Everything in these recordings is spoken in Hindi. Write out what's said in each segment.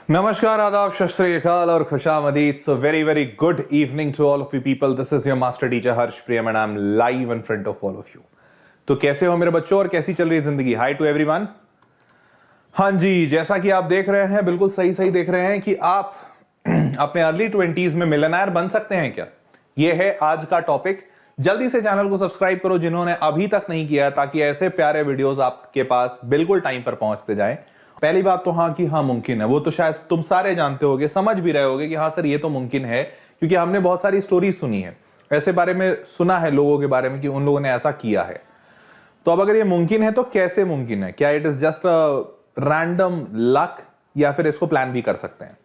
Namaskar, Adab, Shat Shri Akal और Khushamdeed. So very good evening to all of you people. This is your master teacher Harsh Priyam and I'm live in front of all of you. तो कैसे हो मेरे बच्चों और कैसी चल रही है जिंदगी? Hi to everyone. हाँ जी, जैसा कि आप देख रहे हैं, बिल्कुल सही देख रहे हैं कि आप अपने अर्ली 20s में मिलियनेयर बन सकते हैं क्या? ये है आज का टॉपिक. जल्दी से चैनल को सब्सक्राइब करो जिन्होंने अभी तक नहीं किया, ताकि ऐसे प्यारे वीडियोस आपके पास बिल्कुल टाइम पर पहुंचते जाएं. पहली बात तो हाँ कि हाँ मुमकिन है, वो तो शायद तुम सारे जानते होगे, समझ भी रहे होगे कि हाँ सर ये तो मुमकिन है, क्योंकि हमने बहुत सारी स्टोरीज सुनी है, ऐसे बारे में सुना है लोगों के बारे में कि उन लोगों ने ऐसा किया है. तो अब अगर ये मुमकिन है तो कैसे मुमकिन है? क्या it is just a random luck या फिर इसको प्लान भी कर सकते हैं?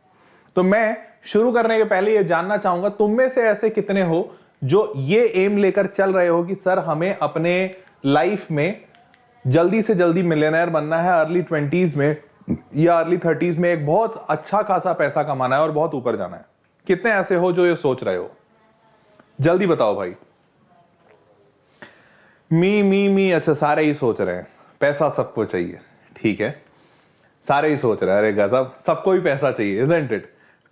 तो मैं शुरू करने के पहले ये जानना चाहूंगा तुम में से ऐसे कितने हो जो ये एम लेकर चल रहे हो कि सर हमें अपने लाइफ में जल्दी से जल्दी मिलियनेयर बनना है, अर्ली 20s में या अर्ली 30s में एक बहुत अच्छा खासा पैसा कमाना है और बहुत ऊपर जाना है. कितने ऐसे हो जो ये सोच रहे हो? जल्दी बताओ भाई. मी अच्छा, सारे ही सोच रहे हैं. पैसा सबको चाहिए, ठीक है, सारे ही सोच रहे हैं. अरे गजब, सबको ही पैसा चाहिए, isn't it?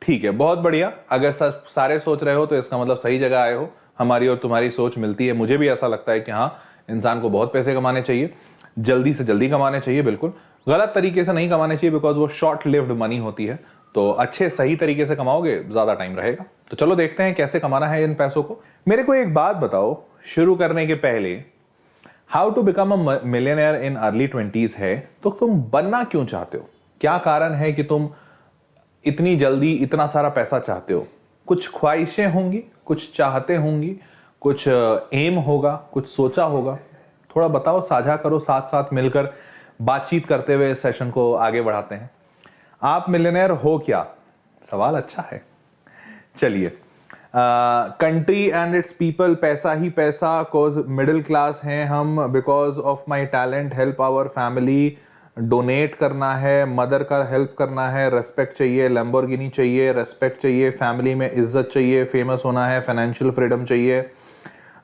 ठीक है, बहुत बढ़िया. अगर सारे सोच रहे हो तो इसका मतलब सही जगह आए हो. हमारी और तुम्हारी सोच मिलती है. मुझे भी ऐसा लगता है कि हाँ, इंसान को बहुत पैसे कमाने चाहिए, जल्दी से जल्दी कमाने चाहिए. बिल्कुल गलत तरीके से नहीं कमाने चाहिए, बिकॉज वो शॉर्ट लिव्ड मनी होती है. तो अच्छे सही तरीके से कमाओगे, ज्यादा टाइम रहेगा. तो चलो देखते हैं कैसे कमाना है इन पैसों को. मेरे को एक बात बताओ शुरू करने के पहले, how to become a millionaire in early 20s है तो तुम बनना क्यों चाहते हो? क्या कारण है कि तुम इतनी जल्दी इतना सारा पैसा चाहते हो? कुछ ख्वाहिशें होंगी, कुछ चाहते होंगी, कुछ एम होगा, कुछ सोचा होगा. थोड़ा बताओ, साझा करो, साथ साथ मिलकर बातचीत करते हुए इस सेशन को आगे बढ़ाते हैं. आप मिलियनेयर हो क्या? सवाल अच्छा है. चलिए, कंट्री एंड इट्स पीपल, पैसा ही पैसा, कॉज मिडिल क्लास हैं हम, because of my talent, help our family, donate करना है, मदर का हेल्प करना है, रेस्पेक्ट चाहिए, लैम्बोर्गिनी चाहिए, रेस्पेक्ट चाहिए, फैमिली में इज्जत चाहिए, फेमस होना है, फाइनेंशियल फ्रीडम चाहिए.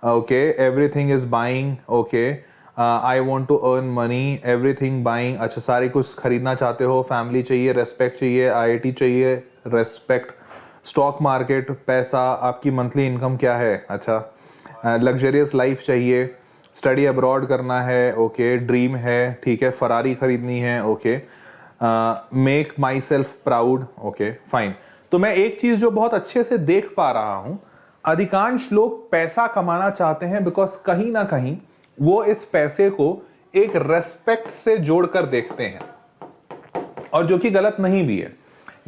Okay, everything is buying. Okay, I want to earn money, everything buying. अच्छा, सारे कुछ खरीदना चाहते हो, फैमिली चाहिए, रेस्पेक्ट चाहिए, IIT चाहिए, रेस्पेक्ट, स्टॉक मार्केट, पैसा, आपकी मंथली इनकम क्या है? अच्छा, लग्जरियस लाइफ चाहिए, स्टडी अब्रॉड करना है. ओके, ड्रीम है, ठीक है, फरारी खरीदनी है. Okay, make my self proud. Okay fine. तो मैं एक चीज जो बहुत अच्छे से देख पा रहा हूं, अधिकांश लोग पैसा कमाना चाहते हैं बिकॉज कहीं ना कहीं वो इस पैसे को एक रेस्पेक्ट से जोड़कर देखते हैं, और जो कि गलत नहीं भी है.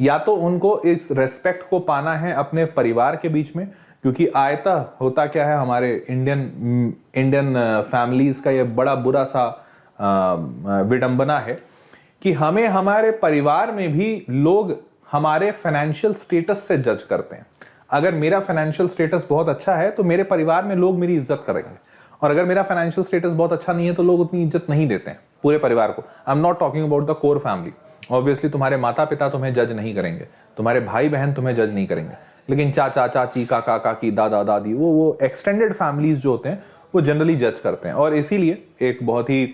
या तो उनको इस रेस्पेक्ट को पाना है अपने परिवार के बीच में, क्योंकि आयता होता क्या है, हमारे इंडियन फैमिलीज का ये बड़ा बुरा सा विडंबना है कि हमें हमारे परिवार में भी लोग हमारे फाइनेंशियल स्टेटस से जज करते हैं. अगर मेरा फाइनेंशियल स्टेटस बहुत अच्छा है तो मेरे परिवार में लोग मेरी इज्जत करेंगे, और अगर मेरा फाइनेंशियल स्टेटस बहुत अच्छा नहीं है तो लोग उतनी इज्जत नहीं देते हैं पूरे परिवार को. आई am not talking about the core family. Obviously तुम्हारे माता पिता तुम्हें जज नहीं करेंगे, तुम्हारे भाई बहन तुम्हें जज नहीं करेंगे, लेकिन चाचा चाची, काका काकी, दादा दादी, वो एक्सटेंडेड फैमिलीज जो होते हैं वो जनरली जज करते हैं. और इसीलिए एक बहुत ही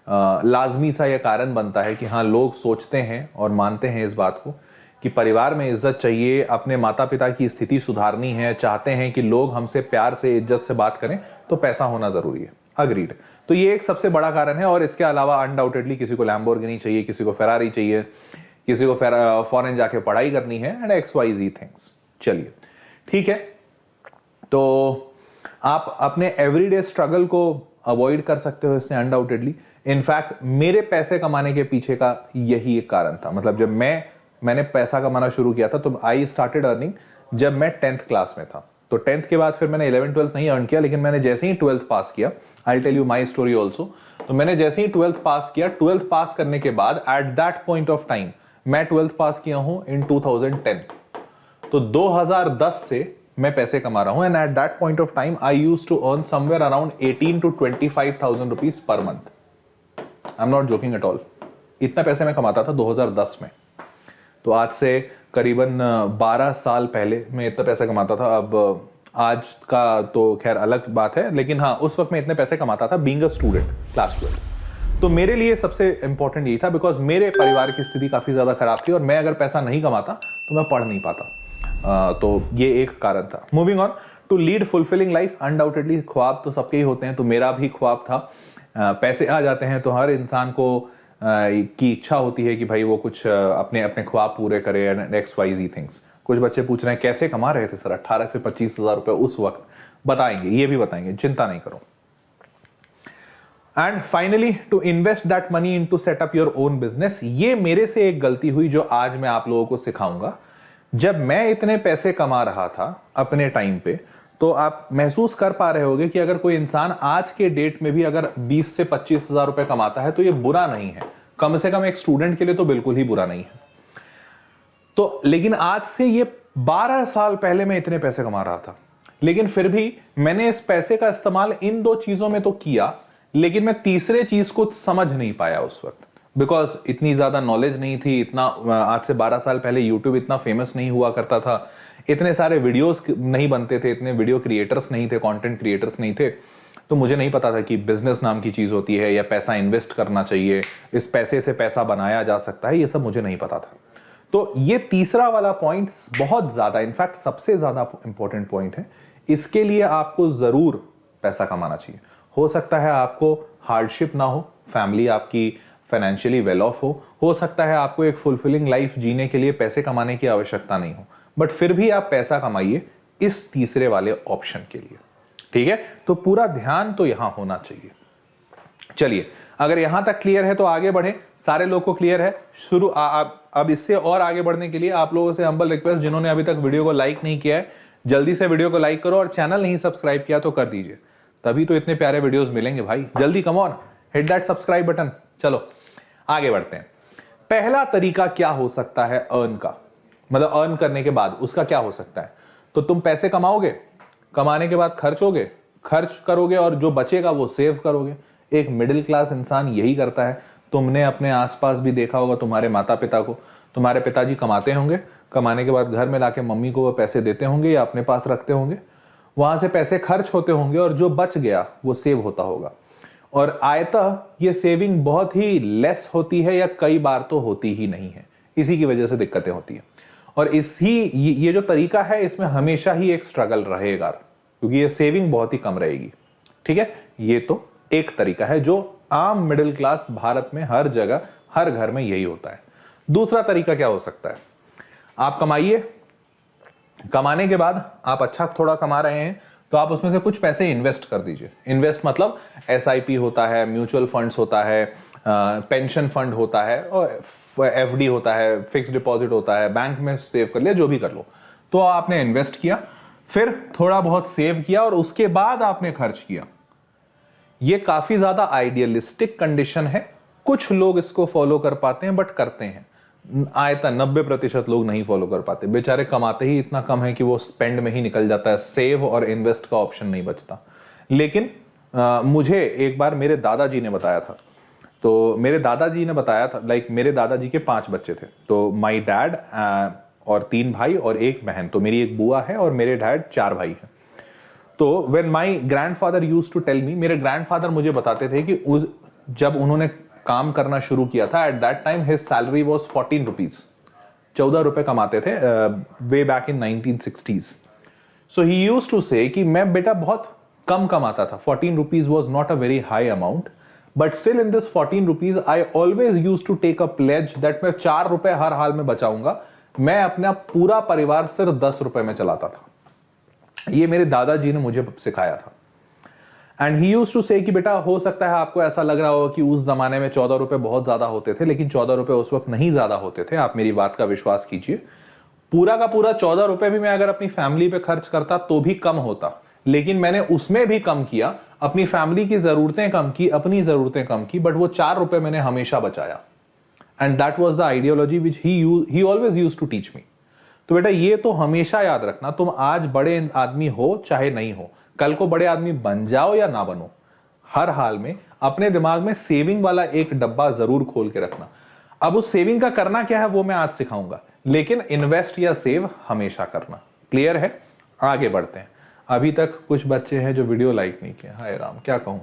लाजमी सा यह कारण बनता है कि हाँ, लोग सोचते हैं और मानते हैं इस बात को कि परिवार में इज्जत चाहिए, अपने माता पिता की स्थिति सुधारनी है, चाहते हैं कि लोग हमसे प्यार से, इज्जत से बात करें, तो पैसा होना जरूरी है. अग्रीड. तो ये एक सबसे बड़ा कारण है. और इसके अलावा अनडाउटेडली किसी को लैम्बोर्गिनी चाहिए, किसी को फेरारी चाहिए, किसी को फॉरेन जाके पढ़ाई करनी है, एंड XYZ थिंग्स. चलिए ठीक है, तो आप अपने एवरीडे स्ट्रगल को अवॉइड कर सकते हो इससे अनडाउटेडली. इनफैक्ट मेरे पैसे कमाने के पीछे का यही एक कारण था. मतलब जब मैंने पैसा कमाना शुरू किया था तो आई स्टार्टेड अर्निंग जब मैं 10th क्लास में था. तो 10th के बाद फिर मैंने 11th 12th नहीं अर्न किया, लेकिन मैंने जैसे ही 12th पास किया, I tell you my story also. तो मैंने जैसे ही 12th पास किया, 12th पास करने के बाद eight that point of time, मैं 12th पास किया हूं इन 2010. तो 2010 से मैं पैसे कमा रहा हूं, and at that point of time I used to earn somewhere around 18 to 25,000 rupees per month. I am not joking at all. इतना पैसे मैं कमाता था 2010 में. तो आज से करीबन 12 साल पहले मैं इतना पैसा कमाता था. अब आज का तो खैर अलग बात है, लेकिन हाँ, उस वक्त मैं इतने पैसे कमाता था बीइंग अ स्टूडेंट, क्लास 12. तो मेरे लिए सबसे इंपॉर्टेंट यही था, बिकॉज मेरे परिवार की स्थिति काफी ज्यादा खराब थी और मैं अगर पैसा नहीं कमाता तो मैं पढ़ नहीं पाता। तो ये एक कारण था। Moving on to lead fulfilling life, undoubtedly ख्वाब तो सबके ही होते हैं, तो मेरा भी ख्वाब था। पैसे आ जाते हैं तो हर इंसान को की इच्छा होती है कि भाई वो कुछ अपने अपने ख्वाब पूरे करे and X Y Z things. कुछ बच्चे पूछ रहे हैं कैसे कमा रहे थे सर 18 से 25 हज़ार रुपए उस वक्त। बताएंगे, ये भी बताएंगे, चिंता नहीं करो। And finally to invest that money in to set up your own business. ये मेरे से एक गलती हुई जो आज मैं आप लोगों को सिखाऊंगा। जब मैं इतने पैसे कमा रहा था अपने टाइम पे, तो आप महसूस कर पा रहे होंगे कि अगर कोई इंसान आज के डेट में भी अगर 20 से 25 हज़ार रुपए कमाता है तो ये बुरा नहीं है। कम से कम एक स्टूडेंट के लिए तो बिल्कुल ही बुरा नहीं है। तो लेकिन आज से ये 12 साल पहले मैं इतने पैसे कमा रहा था, लेकिन फिर भी मैंने इस पैसे का इस्तेमाल इन दो चीजों में तो किया, लेकिन मैं तीसरे चीज को समझ नहीं पाया उस वक्त, बिकॉज इतनी ज्यादा नॉलेज नहीं थी। इतना आज से 12 साल पहले यूट्यूब इतना फेमस नहीं हुआ करता था, इतने सारे वीडियोस नहीं बनते थे, इतने वीडियो क्रिएटर्स नहीं थे, कंटेंट क्रिएटर्स नहीं थे। तो मुझे नहीं पता था कि बिजनेस नाम की चीज होती है या पैसा इन्वेस्ट करना चाहिए, इस पैसे से पैसा बनाया जा सकता है, ये सब मुझे नहीं पता था। तो ये तीसरा वाला पॉइंट बहुत ज्यादा, इनफैक्ट सबसे ज्यादा इंपॉर्टेंट पॉइंट है। इसके लिए आपको जरूर पैसा कमाना चाहिए। हो सकता है आपको हार्डशिप ना हो, फैमिली आपकी फाइनेंशियली वेल ऑफ हो सकता है आपको एक फुलफिलिंग लाइफ जीने के लिए पैसे कमाने की आवश्यकता नहीं हो, बट फिर भी आप पैसा कमाइए इस तीसरे वाले ऑप्शन के लिए। ठीक है, तो पूरा ध्यान तो यहां होना चाहिए। चलिए, अगर यहां तक क्लियर है तो आगे बढ़े। सारे लोग को क्लियर है? शुरू अब इससे और आगे बढ़ने के लिए आप लोगों से हम्बल रिक्वेस्ट, जिन्होंने अभी तक वीडियो को लाइक नहीं किया है, जल्दी से वीडियो को लाइक करो और चैनल नहीं सब्सक्राइब किया तो कर दीजिए, तभी तो इतने प्यारे वीडियोस मिलेंगे भाई। जल्दी come on, hit that subscribe button. चलो आगे बढ़ते हैं। पहला तरीका क्या हो सकता है अर्न का, मतलब अर्न करने के बाद उसका क्या हो सकता है? तो तुम पैसे कमाओगे, कमाने के बाद खर्च करोगे और जो बचेगा वो सेव करोगे। एक मिडिल क्लास इंसान यही करता है। तुमने अपने आसपास भी देखा होगा, तुम्हारे माता पिता को, तुम्हारे पिताजी कमाते होंगे, कमाने के बाद घर में लाके मम्मी को वो पैसे देते होंगे या अपने पास रखते होंगे, वहां से पैसे खर्च होते होंगे और जो बच गया वो सेव होता होगा। और आयतः ये सेविंग बहुत ही लेस होती है या कई बार तो होती ही नहीं है। इसी की वजह से दिक्कतें होती हैं। और ये जो तरीका है इसमें हमेशा ही एक स्ट्रगल रहेगा, क्योंकि ये सेविंग बहुत ही कम रहेगी। ठीक है, ये तो एक तरीका है जो आम मिडिल क्लास भारत में हर जगह हर घर में यही होता है। दूसरा तरीका क्या हो सकता है? आप कमाइए, कमाने के बाद आप अच्छा थोड़ा कमा रहे हैं तो आप उसमें से कुछ पैसे इन्वेस्ट कर दीजिए। इन्वेस्ट मतलब SIP होता है, म्यूचुअल फंड्स होता है, पेंशन फंड होता है, और FD होता है, फिक्स डिपॉजिट होता है, बैंक में सेव कर लिया, जो भी कर लो। तो आपने इन्वेस्ट किया, फिर थोड़ा बहुत सेव किया और उसके बाद आपने खर्च किया। ये काफी ज्यादा आइडियलिस्टिक कंडीशन है। कुछ लोग इसको फॉलो कर पाते हैं, बट करते हैं आयता 90% लोग नहीं फॉलो कर पाते। बेचारे कमाते ही इतना कम है कि वो स्पेंड में ही निकल जाता है, सेव और इन्वेस्ट का ऑप्शन नहीं बचता। लेकिन मुझे एक बार मेरे दादाजी ने बताया था, तो मेरे दादाजी ने बताया था, मेरे दादाजी के 5 बच्चे थे, तो माई डैड और 3 भाई और 1 बहन, तो मेरी एक बुआ है और मेरे डैड 4 भाई हैं। तो when my grandfather used to tell me, मेरे ग्रैंडफादर मुझे बताते थे कि जब उन्होंने काम करना शुरू किया था, at that time his salary was 14 rupees, 14 रुपए कमाते थे way back in 1960s। So he used to say कि मैं बेटा बहुत कम कमाता था, 14 rupees was not a very high amount, but still in this 14 rupees I always used to take a pledge that मैं 4 रुपए हर हाल में बचाऊंगा। मैं अपना पूरा परिवार सिर्फ 10 रुपए में चलाता था। ये मेरे दादाजी ने मुझे सिखाया था। And he used to say कि बेटा हो सकता है आपको ऐसा लग रहा हो कि उस जमाने में 14 रुपए बहुत ज्यादा होते थे, लेकिन 14 रुपए उस वक्त नहीं ज्यादा होते थे। आप मेरी बात का विश्वास कीजिए, पूरा का पूरा 14 रुपए भी मैं अगर अपनी फैमिली पे खर्च करता तो भी कम होता, लेकिन मैंने उसमें भी कम किया, अपनी फैमिली की जरूरतें कम की, अपनी जरूरतें कम की, बट वो 4 रुपए मैंने हमेशा बचाया। And that was the ideology which he always used to teach me. तो बेटा ये तो हमेशा याद रखना, तुम आज बड़े आदमी हो चाहे नहीं हो, कल को बड़े आदमी बन जाओ या ना बनो, हर हाल में अपने दिमाग में सेविंग वाला एक डब्बा जरूर खोल के रखना। अब उस सेविंग का करना क्या है वो मैं आज सिखाऊंगा, लेकिन इन्वेस्ट या सेव हमेशा करना। क्लियर है? आगे बढ़ते हैं। अभी तक कुछ बच्चे हैं जो वीडियो लाइक नहीं किया, हाय राम क्या कहूं।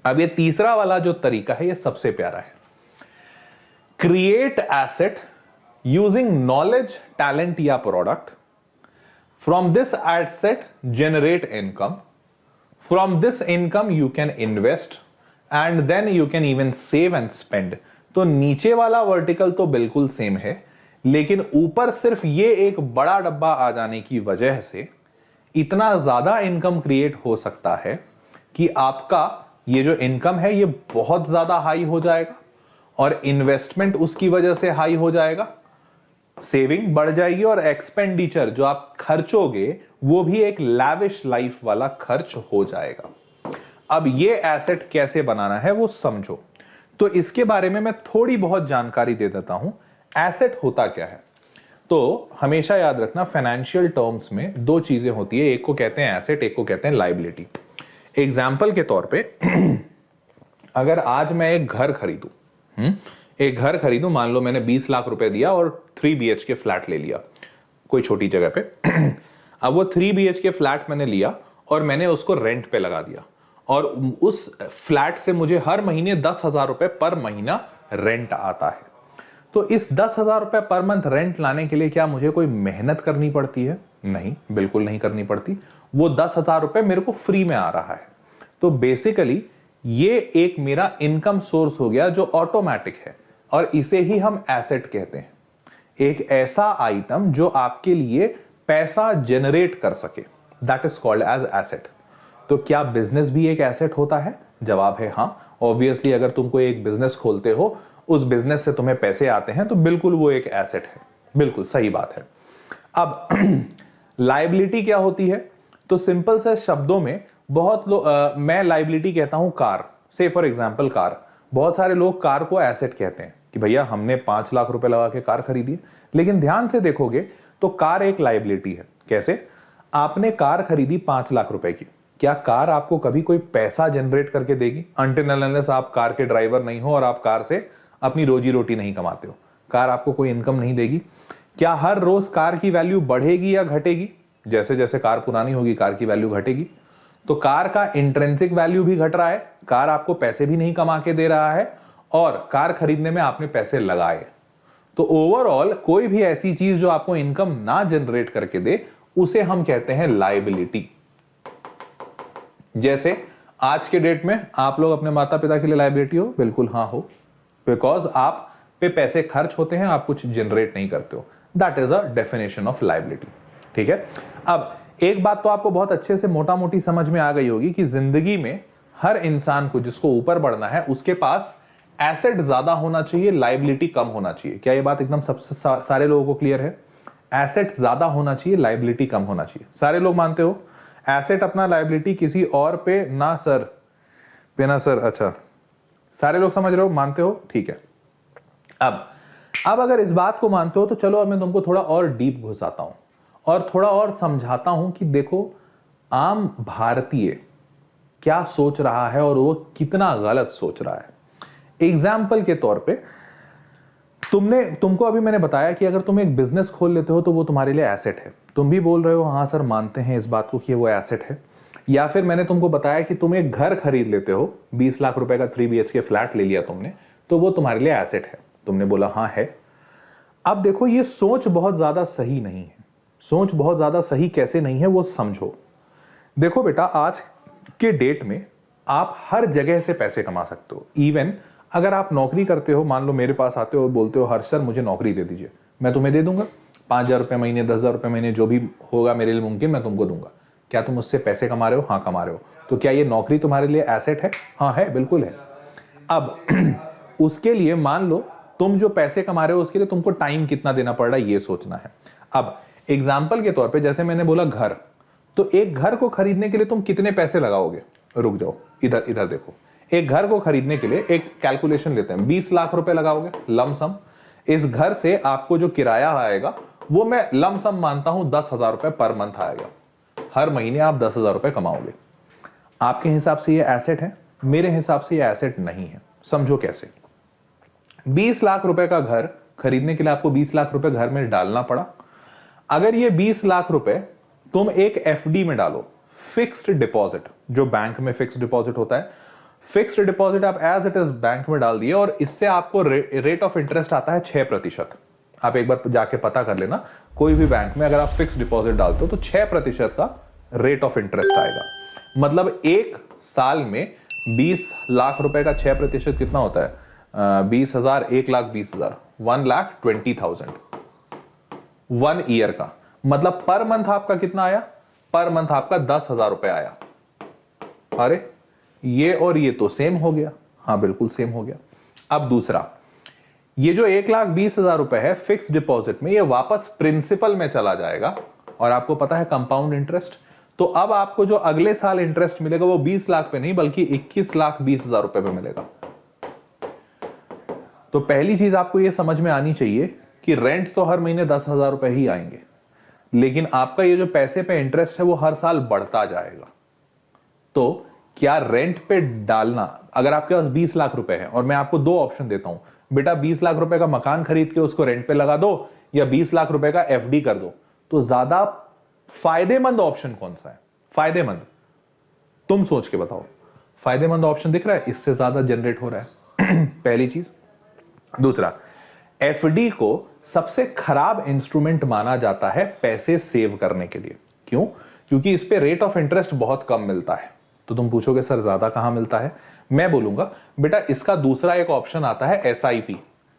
अब ये तीसरा वाला जो तरीका है ये सबसे प्यारा है। Create asset using knowledge, talent या product. From this asset generate income. From this income you can invest and then you can even save and spend. तो नीचे वाला वर्टिकल तो बिल्कुल सेम है, लेकिन ऊपर सिर्फ ये एक बड़ा डब्बा आ जाने की वजह से इतना ज्यादा इनकम क्रिएट हो सकता है कि आपका ये जो इनकम है ये बहुत ज्यादा हाई हो जाएगा और इन्वेस्टमेंट उसकी वजह से हाई हो जाएगा, सेविंग बढ़ जाएगी और एक्सपेंडिचर जो आप खर्चोगे वो भी एक लैविश लाइफ वाला खर्च हो जाएगा। अब ये एसेट कैसे बनाना है वो समझो। तो इसके बारे में मैं थोड़ी बहुत जानकारी दे देता हूं। एसेट होता क्या है, तो हमेशा याद रखना फाइनेंशियल टर्म्स में दो चीजें होती है, एक को कहते हैं एसेट, एक को कहते हैं लायबिलिटी। एग्जाम्पल के तौर पे अगर आज मैं एक घर खरीदूं, मान लो मैंने 20 लाख रुपए दिया और 3 BHK फ्लैट ले लिया कोई छोटी जगह पे। अब वो 3 BHK फ्लैट मैंने लिया और मैंने उसको रेंट पे लगा दिया और उस फ्लैट से मुझे हर महीने 10,000 रुपए पर महीना रेंट आता है। तो इस 10,000 रुपए पर मंथ रेंट लाने के लिए क्या मुझे कोई मेहनत करनी पड़ती है? नहीं, बिल्कुल नहीं करनी पड़ती। वो 10,000 रुपए मेरे को फ्री में आ रहा है। तो बेसिकली ये एक मेरा इनकम सोर्स हो गया जो ऑटोमेटिक है और इसे ही हम एसेट कहते हैं। एक ऐसा आइटम जो आपके लिए पैसा जनरेट कर सके, that is called as asset. तो क्या बिजनेस भी एक एसेट होता है? जवाब है हाँ। ऑब्वियसली अगर तुम कोई एक बिजनेस खोलते हो, उस बिजनेस से तुम्हें पैसे आते हैं, तो बिल्कुल वो एक एसेट है। बिल्कुल सही बात है। अब लायबिलिटी क्या होती है? तो सिंपल से शब्दों में बहुत लोग मैं लायबिलिटी कहता हूं कार से, फॉर एग्जांपल कार। बहुत सारे लोग कार को एसेट कहते हैं कि भैया हमने 5 लाख रुपए लगा के कार खरीदी है, लेकिन ध्यान से देखोगे तो कार एक लायबिलिटी है। कैसे? आपने कार खरीदी 5 लाख रुपए की, क्या कार आपको कभी कोई पैसा जनरेट करके देगी? अनटिल अनलेस आप कार के ड्राइवर नहीं हो और आप कार से अपनी रोजी रोटी नहीं कमाते हो, कार आपको कोई इनकम नहीं देगी। क्या हर रोज कार की वैल्यू बढ़ेगी या घटेगी? जैसे जैसे कार पुरानी होगी कार की वैल्यू घटेगी। तो कार का इंट्रिंसिक वैल्यू भी घट रहा है, कार आपको पैसे भी नहीं कमा के दे रहा है और कार खरीदने में आपने पैसे लगाए। तो ओवरऑल कोई भी ऐसी चीज जो आपको इनकम ना जनरेट करके दे उसे हम कहते हैं लायबिलिटी। जैसे आज के डेट में आप लोग अपने माता पिता के लिए लायबिलिटी हो? बिल्कुल हाँ हो, बिकॉज आप पे पैसे खर्च होते हैं, आप कुछ जनरेट नहीं करते हो। That is a definition of liability. ठीक है। अब एक बात तो आपको बहुत अच्छे से मोटा मोटी समझ में आ गई होगी कि जिंदगी में हर इंसान को जिसको ऊपर बढ़ना है उसके पास एसेट ज्यादा होना चाहिए, लायबिलिटी कम होना चाहिए। क्या ये बात एकदम सबसे सारे लोगों को क्लियर है? एसेट ज्यादा होना चाहिए, लायबिलिटी कम होना चाहिए। सारे लोग मानते हो? एसेट अपना, लायबिलिटी किसी और पे ना सर, पे ना सर। अच्छा, सारे लोग समझ रहे हो, मानते हो? ठीक है। अब अगर इस बात को मानते हो तो चलो अब मैं तुमको थोड़ा और डीप घुसाता हूं और थोड़ा और समझाता हूं कि देखो आम भारतीय क्या सोच रहा है और वो कितना गलत सोच रहा है। एग्जाम्पल के तौर पे तुमको अभी मैंने बताया कि अगर तुम एक बिजनेस खोल लेते हो तो वो तुम्हारे लिए एसेट है। तुम भी बोल रहे हो हाँ सर मानते हैं इस बात को कि वो एसेट है। या फिर मैंने तुमको बताया कि तुम एक घर खरीद लेते हो, 20 लाख रुपए का 3 BHK फ्लैट ले लिया तुमने, तो वो तुम्हारे लिए एसेट है। तुमने बोला हाँ है। अब देखो ये सोच बहुत ज्यादा सही नहीं है। सोच बहुत ज्यादा सही कैसे नहीं है वो समझो। देखो बेटा, आज के डेट में आप हर जगह से पैसे कमा सकते हो। इवन अगर आप नौकरी करते हो, मान लो मेरे पास आते हो, बोलते हो हर्ष सर मुझे नौकरी दे दीजिए, मैं तुम्हें दे दूंगा 5,000 रुपए महीने, 10,000 रुपए महीने, जो भी होगा मेरे लिए मुमकिन मैं तुमको दूंगा। क्या तुम उससे पैसे कमा रहे हो? हाँ कमा रहे हो। तो क्या ये नौकरी तुम्हारे लिए एसेट है? हाँ है, बिल्कुल है। अब उसके लिए मान लो तुम जो पैसे कमा रहे हो उसके लिए तुमको टाइम कितना देना पड़ रहा है ये सोचना है। अब एग्जाम्पल के तौर पे जैसे मैंने बोला घर, तो एक घर को खरीदने के लिए तुम कितने पैसे लगाओगे? रुक जाओ, इधर देखो। एक घर को खरीदने के लिए एक कैलकुलेशन लेते हैं, 20 लाख रुपए लगाओगे लमसम। इस घर से आपको जो किराया आएगा वो मैं लमसम मानता हूं 10,000 रुपए पर मंथ आएगा। हर महीने आप 10,000 रुपए कमाओगे। आपके हिसाब से ये एसेट है? मेरे हिसाब से ये एसेट नहीं है। समझो कैसे। 20 लाख रुपए का घर खरीदने के लिए आपको 20 लाख रुपए घर में डालना पड़ा। अगर ये 20 लाख रुपए तुम एक FD में डालो, फिक्स्ड डिपॉजिट, जो बैंक में फिक्स्ड डिपॉजिट होता है, फिक्स्ड डिपॉजिट आप एज इट इज बैंक में डाल दिए और इससे आपको रेट ऑफ इंटरेस्ट आता है 6%। आप एक बार जाके पता कर लेना, कोई भी बैंक में अगर आप फिक्स्ड डिपॉजिट डालते हो तो 6% का रेट ऑफ इंटरेस्ट आएगा। मतलब एक साल में 20 लाख रुपए का 6% कितना होता है? 20,000, 1,20,000, 1,20,000 1 ईयर का। मतलब पर मंथ आपका कितना आया? पर मंथ आपका 10,000 रुपए आया। अरे ये और ये तो सेम हो गया। हाँ बिल्कुल सेम हो गया। अब दूसरा, ये जो 1,20,000 रुपए है फिक्स डिपॉजिट में, ये वापस प्रिंसिपल में चला जाएगा और आपको पता है कंपाउंड इंटरेस्ट। तो अब आपको जो अगले साल इंटरेस्ट मिलेगा वो 20 लाख पे नहीं बल्कि 21,20,000 रुपए पे मिलेगा। तो पहली चीज आपको ये समझ में आनी चाहिए कि रेंट तो हर महीने 10,000 रुपए ही आएंगे, लेकिन आपका ये जो पैसे पे इंटरेस्ट है वो हर साल बढ़ता जाएगा। तो क्या रेंट पे डालना, अगर आपके पास 20 लाख रुपए है और मैं आपको दो ऑप्शन देता हूं, बेटा 20 लाख रुपए का मकान खरीद के उसको रेंट पे लगा दो या 20 लाख रुपए का एफडी कर दो, तो ज्यादा फायदेमंद ऑप्शन कौन सा है? फायदेमंद तुम सोच के बताओ। फायदेमंद ऑप्शन दिख रहा है, इससे ज्यादा जनरेट हो रहा है। पहली चीज। दूसरा, एफडी को सबसे खराब इंस्ट्रूमेंट माना जाता है पैसे सेव करने के लिए। क्यों? क्योंकि इस पे रेट ऑफ इंटरेस्ट बहुत कम मिलता है। तो तुम पूछोगे सर ज्यादा कहां मिलता है? मैं बोलूंगा बेटा इसका दूसरा एक ऑप्शन आता है एसआईपी,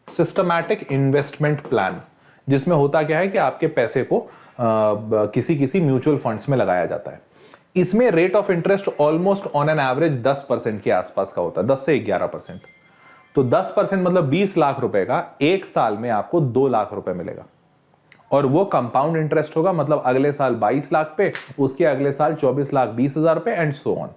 सिस्टमैटिक इन्वेस्टमेंट प्लान, जिसमें होता क्या है कि आपके पैसे को किसी किसी म्यूचुअल फंड्स में लगाया जाता है। इसमें rate of interest almost on an average 10% के आसपास का होता है, 10 से 11%। तो 10% मतलब 20 लाख रुपए का एक साल में आपको 2 लाख रुपए मिलेगा और वो कंपाउंड इंटरेस्ट होगा। मतलब अगले साल 22 लाख पे, उसके अगले साल 24,20,000 रुपए and so on.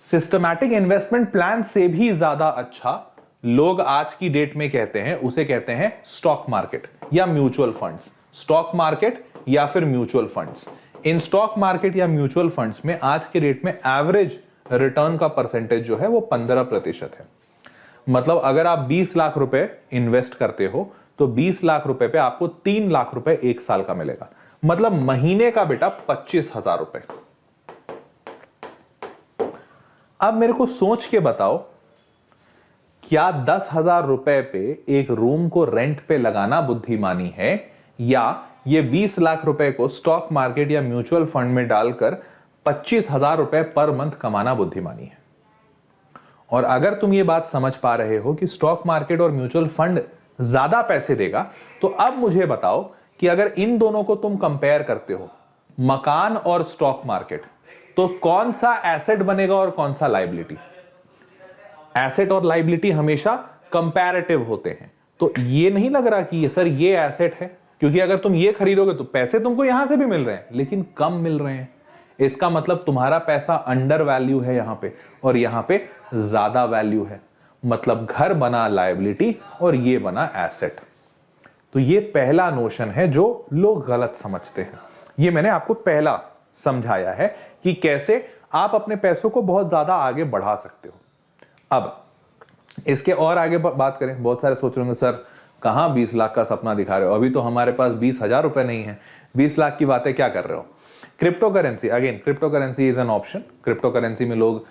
Systematic investment plan से भी ज्यादा अच्छा लोग आज की डेट में कहते हैं, उसे कहते हैं स्टॉक मार्केट या म्यूचुअल फंड्स। स्टॉक मार्केट या फिर mutual funds. In stock market या म्यूचुअल फंड्स में आज के डेट में एवरेज रिटर्न का परसेंटेज जो है वो 15% है। मतलब अगर आप 20 लाख रुपए इन्वेस्ट करते हो तो 20 लाख रुपए पे आपको 3 लाख रुपए एक साल का मिलेगा। मतलब महीने का बेटा 25,000 रुपए। अब मेरे को सोच के बताओ, क्या 10,000 रुपए पे एक रूम को रेंट पे लगाना बुद्धिमानी है या ये 20 लाख रुपए को स्टॉक मार्केट या म्यूचुअल फंड में डालकर 25,000 रुपए पर मंथ कमाना बुद्धिमानी है? और अगर तुम ये बात समझ पा रहे हो कि स्टॉक मार्केट और म्यूचुअल फंड ज्यादा पैसे देगा, तो अब मुझे बताओ कि अगर इन दोनों को तुम कंपेयर करते हो, मकान और स्टॉक मार्केट, तो कौन सा एसेट बनेगा और कौन सा लायबिलिटी? एसेट और लायबिलिटी हमेशा कंपैरेटिव होते हैं। तो ये नहीं लग रहा कि ये सर ये एसेट है, क्योंकि अगर तुम ये खरीदोगे तो पैसे तुमको यहां से भी मिल रहे हैं लेकिन कम मिल रहे हैं। इसका मतलब तुम्हारा पैसा अंडर वैल्यू है यहां पे और यहां पे ज्यादा वैल्यू है। मतलब घर बना लायबिलिटी और ये बना एसेट। तो ये पहला नोशन है जो लोग गलत समझते हैं। ये मैंने आपको पहला समझाया है कि कैसे आप अपने पैसों को बहुत ज्यादा आगे बढ़ा सकते हो। अब इसके और आगे बात करें। बहुत सारे सोच रहे होंगे सर कहां 20 लाख का सपना दिखा रहे हो, अभी तो हमारे पास 20,000 रुपए नहीं है, 20 लाख की बातें क्या कर रहे हो? Crypto currency, again crypto currency is an option. Crypto currency में लोग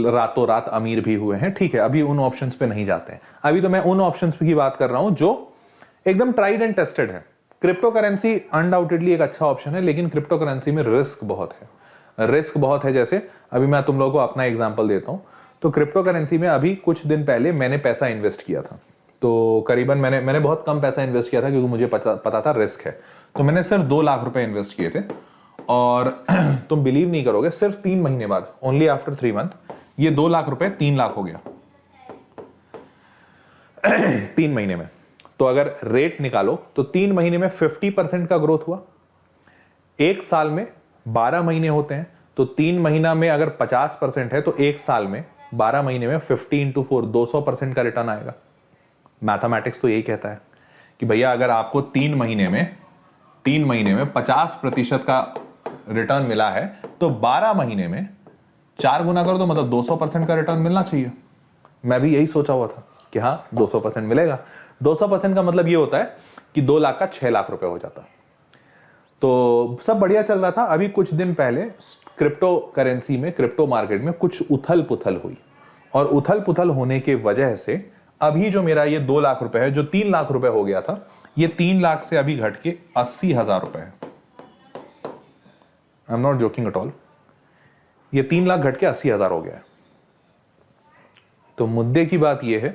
रातों रात अमीर भी हुए हैं। ठीक है, अभी उन ऑप्शंस पे नहीं जाते हैं। अभी तो मैं उन ऑप्शंस की बात कर रहा हूं जो एकदम ट्राइड एंड टेस्टेड है। क्रिप्टो करेंसी अनडाउटेडली एक अच्छा ऑप्शन है, लेकिन क्रिप्टो करेंसी में रिस्क बहुत है। रिस्क बहुत है, जैसे अभी मैं तुम लोगों को अपना एग्जांपल देता हूं। तो क्रिप्टो करेंसी में अभी कुछ दिन पहले मैंने पैसा इन्वेस्ट किया था। तो करीबन मैंने बहुत कम पैसा इन्वेस्ट किया था क्योंकि मुझे पता था रिस्क है। तो मैंने सिर्फ 2 लाख रुपए इन्वेस्ट किए थे और तुम बिलीव नहीं करोगे, सिर्फ 3 महीने बाद, ओनली आफ्टर 3 मंथ, ये 2 लाख रुपए 3 लाख हो गया 3 महीने में। तो अगर रेट निकालो तो 3 महीने में 50% का ग्रोथ हुआ। एक साल में 12 महीने होते हैं, तो 3 महीना में अगर 50% है तो एक साल में 12 महीने में 50 into 4 200% का रिटर्न आएगा। मैथमेटिक्स तो यही कहता है कि भैया अगर आपको 3 महीने में 50% का रिटर्न मिला है तो 12 महीने में 4 गुना कर दो, मतलब 200% का रिटर्न मिलना चाहिए। मैं भी यही सोचा हुआ था कि हाँ 200% मिलेगा। 200% का मतलब ये होता है कि 2 लाख का 6 लाख रुपए हो जाता। तो सब बढ़िया चल रहा था। अभी कुछ दिन पहले क्रिप्टो करेंसी में, क्रिप्टो मार्केट में कुछ उथल पुथल हुई और उथल पुथल होने के वजह से अभी जो मेरा ये 2 लाख रुपए है, जो 3 लाख रुपए हो गया था, ये 3 लाख से अभी घट के 80,000 रुपए है। आई am not joking at all, ये 3 लाख घट के 80,000 हो गया है। तो मुद्दे की बात यह है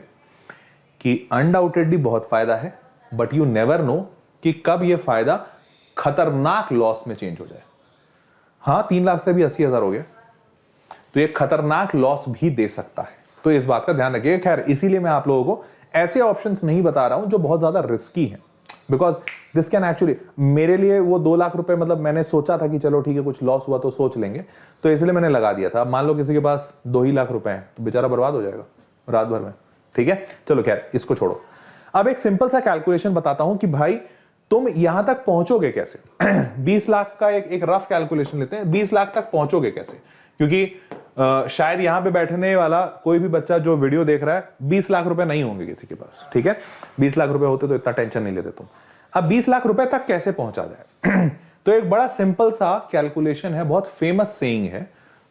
कि अनडाउटेडली बहुत फायदा है, बट यू नेवर नो कि कब यह फायदा खतरनाक लॉस में चेंज हो जाए। हाँ, 3 लाख से भी 80,000 हो गया, तो ये खतरनाक लॉस भी दे सकता है, तो इस बात का ध्यान रखिए। खैर, इसीलिए मैं आप लोगों को ऐसे ऑप्शंस नहीं बता रहा हूं जो बहुत ज्यादा रिस्की हैं, बिकॉज दिस कैन एक्चुअली, मेरे लिए वो 2 लाख रुपए, मतलब मैंने सोचा था कि चलो ठीक है कुछ लॉस हुआ तो सोच लेंगे, तो इसलिए मैंने लगा दिया था। मान लो किसी के पास 2 ही लाख रुपए हैं तो बेचारा बर्बाद हो जाएगा रात भर में। ठीक है, चलो खैर इसको छोड़ो। अब एक सिंपल सा कैलकुलेशन बताता हूं कि भाई तुम यहां तक पहुंचोगे कैसे। 20 लाख का एक रफ कैलकुलेशन लेते हैं, 20 लाख तक पहुंचोगे कैसे, क्योंकि शायद यहां पे बैठने वाला कोई भी बच्चा जो वीडियो देख रहा है 20 लाख रुपए नहीं होंगे किसी के पास। ठीक है, 20 लाख रुपए होते तो इतना टेंशन नहीं लेते तुम। अब 20 लाख रुपए तक कैसे पहुंचा जाए? तो एक बड़ा सिंपल सा कैलकुलेशन है, बहुत फेमस सेइंग है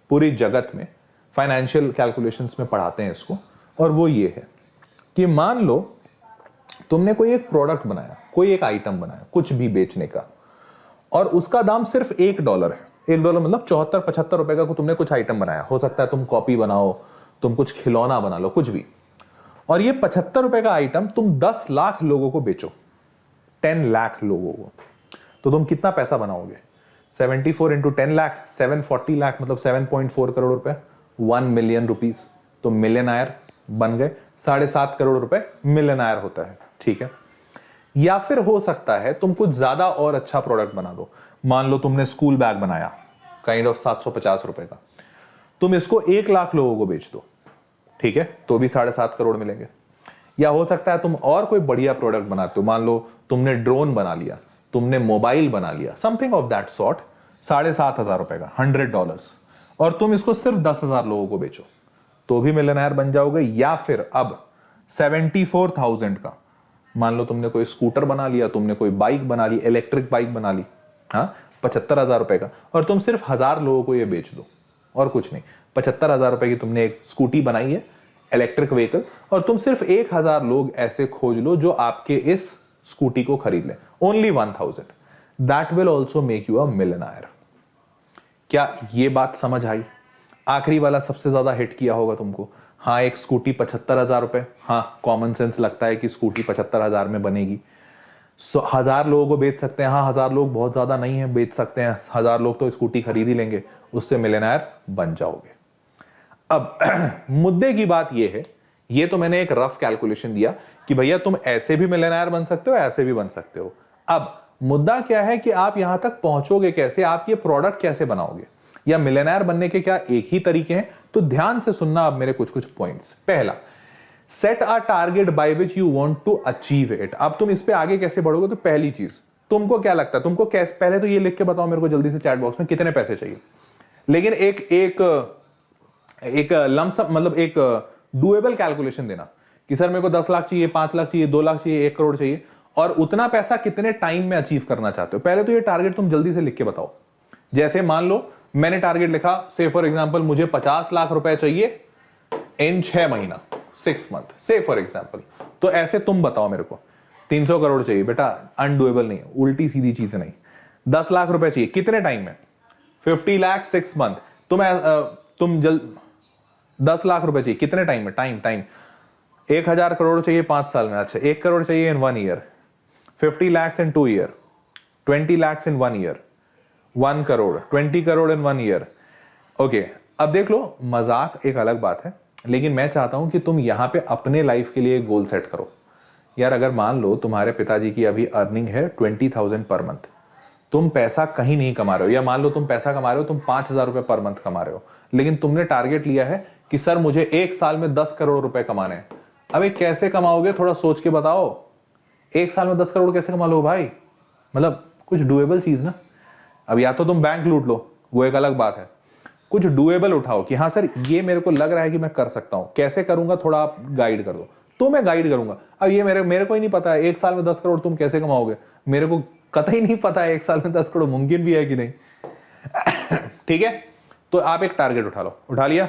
पूरी जगत में, फाइनेंशियल कैलकुलेशंस में पढ़ाते हैं इसको, और वो ये है कि मान लो तुमने कोई एक प्रोडक्ट बनाया, कोई एक आइटम बनाया कुछ भी बेचने का, और उसका दाम सिर्फ $1 है। $1 मतलब 74-75 रुपए का तुमने कुछ आइटम बनाया। हो सकता है तुम कॉपी बनाओ, तुम कुछ खिलौना बना लो, कुछ भी, और ये 75 रुपए का आइटम तुम 10 लाख लोगों को बेचो, 10 लाख लोगों को, तो तुम कितना पैसा बनाओगे? 74 इंटू 10 लाख, 740 लाख, मतलब 7.4 करोड़ रुपए, 1 मिलियन रुपीस। तो मिलियनायर बन गए। 7.5 करोड़ रुपए मिलियनायर होता है। ठीक है, या फिर हो सकता है तुम कुछ ज्यादा और अच्छा प्रोडक्ट बना दो। मान लो तुमने स्कूल बैग बनाया काइंड ऑफ 750 रुपए का, तुम इसको 1 लाख लोगों को बेच दो, ठीक है, तो भी 7.5 करोड़ मिलेंगे। या हो सकता है तुम और कोई बढ़िया प्रोडक्ट बनाते हो, मान लो तुमने ड्रोन बना लिया, तुमने मोबाइल बना लिया, समथिंग ऑफ दैट सॉर्ट, 7,500 रुपए का, $100, और तुम इसको सिर्फ 10,000 लोगों को बेचो, तो भी मिलियनेयर बन जाओगे। या फिर अब 74,000 का, मान लो तुमने कोई स्कूटर बना लिया, तुमने कोई बाइक बना ली, इलेक्ट्रिक बाइक बना ली, हाँ, 75,000 रुपए का, और तुम सिर्फ 1,000 लोगों को ये बेच दो, और कुछ नहीं। 75,000 रुपए की तुमने एक स्कूटी बनाई है, इलेक्ट्रिक व्हीकल, और तुम सिर्फ 1,000 लोग ऐसे खोज लो जो आपके इस स्कूटी को खरीद लें, only 1,000, that will also make you a millionaire. क्या ये बात समझ आई? आखिरी वाला सबसे ज्यादा हिट किया होगा तुमको। हाँ, एक स्कूटी 75,000 रुपए, हाँ, कॉमन सेंस लगता है कि स्कूटी 75,000 में बनेगी। 1,000 लोगों को बेच सकते हैं, हाँ, 1,000 लोग बहुत ज्यादा नहीं है, बेच सकते हैं, 1,000 लोग तो स्कूटी खरीद ही लेंगे, उससे मिलियनेयर बन जाओगे। अब मुद्दे की बात यह है, ये तो मैंने एक रफ कैलकुलेशन दिया कि भैया तुम ऐसे भी मिलियनेयर बन सकते हो, ऐसे भी बन सकते हो। अब मुद्दा क्या है कि आप यहां तक पहुंचोगे कैसे, आप ये प्रोडक्ट कैसे बनाओगे, या मिलियनेयर बनने के क्या एक ही तरीके हैं? तो ध्यान से सुनना अब मेरे कुछ पॉइंट्स। पहला, set a target by which you want to achieve it. अब तुम इस पे आगे कैसे बढ़ोगे? तो पहली चीज, तुमको क्या लगता है, तुमको कैसे, पहले तो ये लिख के बताओ मेरे को जल्दी से चैट बॉक्स में, कितने पैसे चाहिए। लेकिन एक लमसम, मतलब एक डुएबल कैलकुलेशन देना कि सर मेरे को 10 लाख चाहिए, 5 लाख चाहिए, 2 लाख चाहिए, 1 करोड़ चाहिए, और उतना पैसा कितने टाइम में अचीव करना चाहते हो। पहले तो ये टारगेट तुम जल्दी से लिख के बताओ। जैसे मान लो मैंने टारगेट लिखा, से फॉर एग्जांपल मुझे 50 लाख रुपए चाहिए इन 6 महीना, 6 मंथ, से फॉर एग्जांपल। तो ऐसे तुम बताओ मेरे को 300 करोड़ चाहिए, बेटा अनडुएबल नहीं है, उल्टी सीधी चीजें नहीं। 10 लाख रुपए चाहिए कितने टाइम में? 50 लाख 6 मंथ। तुम 10 लाख रुपए चाहिए कितने टाइम में? टाइम 1,000 करोड़ चाहिए 5 साल में। अच्छा, 1 करोड़ चाहिए इन 1 year, 50 lakhs in 2 years, 20 lakhs in 1 year, 1 crore, 20 crore in 1 year। Okay, अब देख लो, मजाक एक अलग बात है, लेकिन मैं चाहता हूं कि तुम यहां पे अपने लाइफ के लिए गोल सेट करो। यार अगर मान लो तुम्हारे पिताजी की अभी अर्निंग है 20,000 पर मंथ, तुम पैसा कहीं नहीं कमा रहे हो, या मान लो तुम पैसा कमा रहे हो, तुम 5,000 रुपए पर मंथ कमा रहे हो, लेकिन तुमने टारगेट लिया है कि सर मुझे 1 साल में 10 करोड़ रुपए कमाने हैं। अबे कैसे कमाओगे, थोड़ा सोच के बताओ। 1 साल में 10 करोड़ कैसे कमा लो भाई? मतलब कुछ डुएबल चीज ना। अब या तो तुम बैंक लूट लो, वो एक अलग बात है, कुछ डुएबल उठाओ कि हाँ सर ये मेरे को लग रहा है कि मैं कर सकता हूं, कैसे करूंगा थोड़ा आप गाइड कर दो, तो मैं गाइड करूंगा। अब ये मेरे को ही नहीं पता है 1 साल में 10 करोड़ तुम कैसे कमाओगे, मेरे को कतई नहीं पता है 1 साल में 10 करोड़ मुमकिन भी है कि नहीं। ठीक है, तो आप एक टारगेट उठा लो। उठा लिया?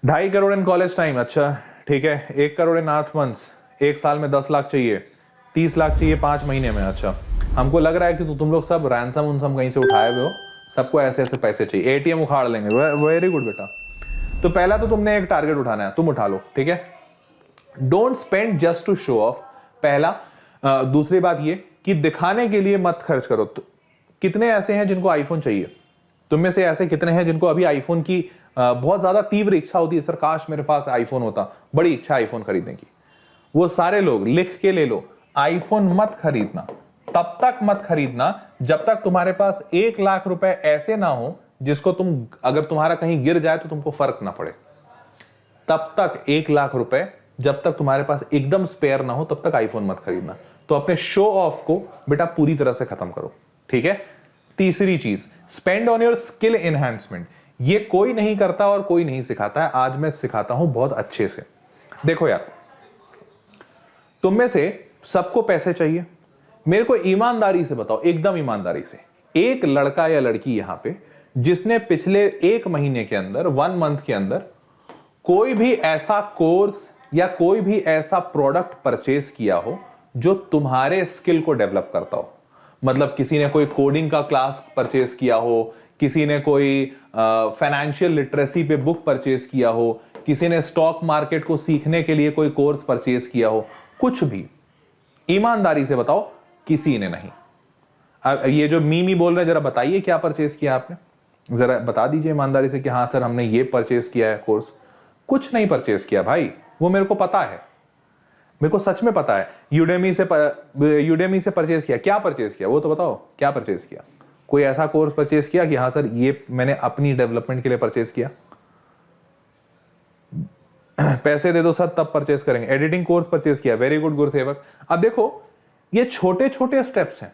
2.5 करोड़ इन कॉलेज टाइम, अच्छा ठीक है। 1 करोड़ इन 8 मंथ्स, 1 साल में 10 लाख चाहिए, 30 लाख चाहिए 5 महीने में। अच्छा, हमको लग रहा है कि तुम लोग सब रैंसम उनसम कहीं से उठाए हुए हो, सबको ऐसे ऐसे पैसे चाहिए, एटीएम उखाड़ लेंगे। वेरी गुड बेटा। तो पहला तो तुमने एक टारगेट उठाना है, तुम उठा लो, ठीक है। Don't spend just to show off, पहला। दूसरी बात ये कि दिखाने के लिए मत खर्च करो। तो कितने ऐसे हैं जिनको आईफोन चाहिए? तुम में से ऐसे कितने हैं जिनको अभी आईफोन की बहुत ज्यादा तीव्र इच्छा होती है, सर काश मेरे पास आईफोन होता, बड़ी इच्छा आईफोन खरीदने की। वो सारे लोग लिख के ले लो, आईफोन मत खरीदना, तब तक मत खरीदना जब तक तुम्हारे पास 1 लाख रुपए ऐसे ना हो जिसको तुम, अगर तुम्हारा कहीं गिर जाए तो तुमको फर्क ना पड़े। तब तक 1 लाख रुपए जब तक तुम्हारे पास एकदम स्पेयर ना हो, तब तक आईफोन मत खरीदना। तो अपने शो ऑफ को बेटा पूरी तरह से खत्म करो, ठीक है। तीसरी चीज, spend on your skill enhancement. ये कोई नहीं करता और कोई नहीं सिखाता है, आज मैं सिखाता हूं बहुत अच्छे से। देखो यार, तुम में से सबको पैसे चाहिए, मेरे को ईमानदारी से बताओ, एकदम ईमानदारी से, एक लड़का या लड़की यहां पे जिसने पिछले 1 महीने के अंदर, 1 मंथ के अंदर कोई भी ऐसा कोर्स या कोई भी ऐसा प्रोडक्ट परचेज किया हो जो तुम्हारे स्किल को डेवलप करता हो? मतलब किसी ने कोई कोडिंग का क्लास परचेज किया हो, किसी ने कोई फाइनेंशियल लिटरेसी पे बुक परचेज किया हो, किसी ने स्टॉक मार्केट को सीखने के लिए कोई कोर्स परचेज किया हो, कुछ भी, ईमानदारी से बताओ, किसी ने नहीं। ये जो मीमी बोल रहे हैं, जरा बताइए क्या परचेज किया आपने, जरा बता दीजिए ईमानदारी से कि हाँ सर हमने ये परचेज किया है कोर्स। कुछ नहीं परचेज किया भाई, वो मेरे को पता है, मेरे को सच में पता है। यूडेमी से परचेज किया, क्या परचेज किया वो तो बताओ, क्या परचेज किया? कोई ऐसा कोर्स परचेज किया कि हाँ सर ये मैंने अपनी डेवलपमेंट के लिए परचेज किया? पैसे दे दो सर तब परचेज करेंगे। एडिटिंग कोर्स परचेज किया, वेरी गुड गुरुसेवक। अब देखो ये छोटे छोटे स्टेप्स हैं,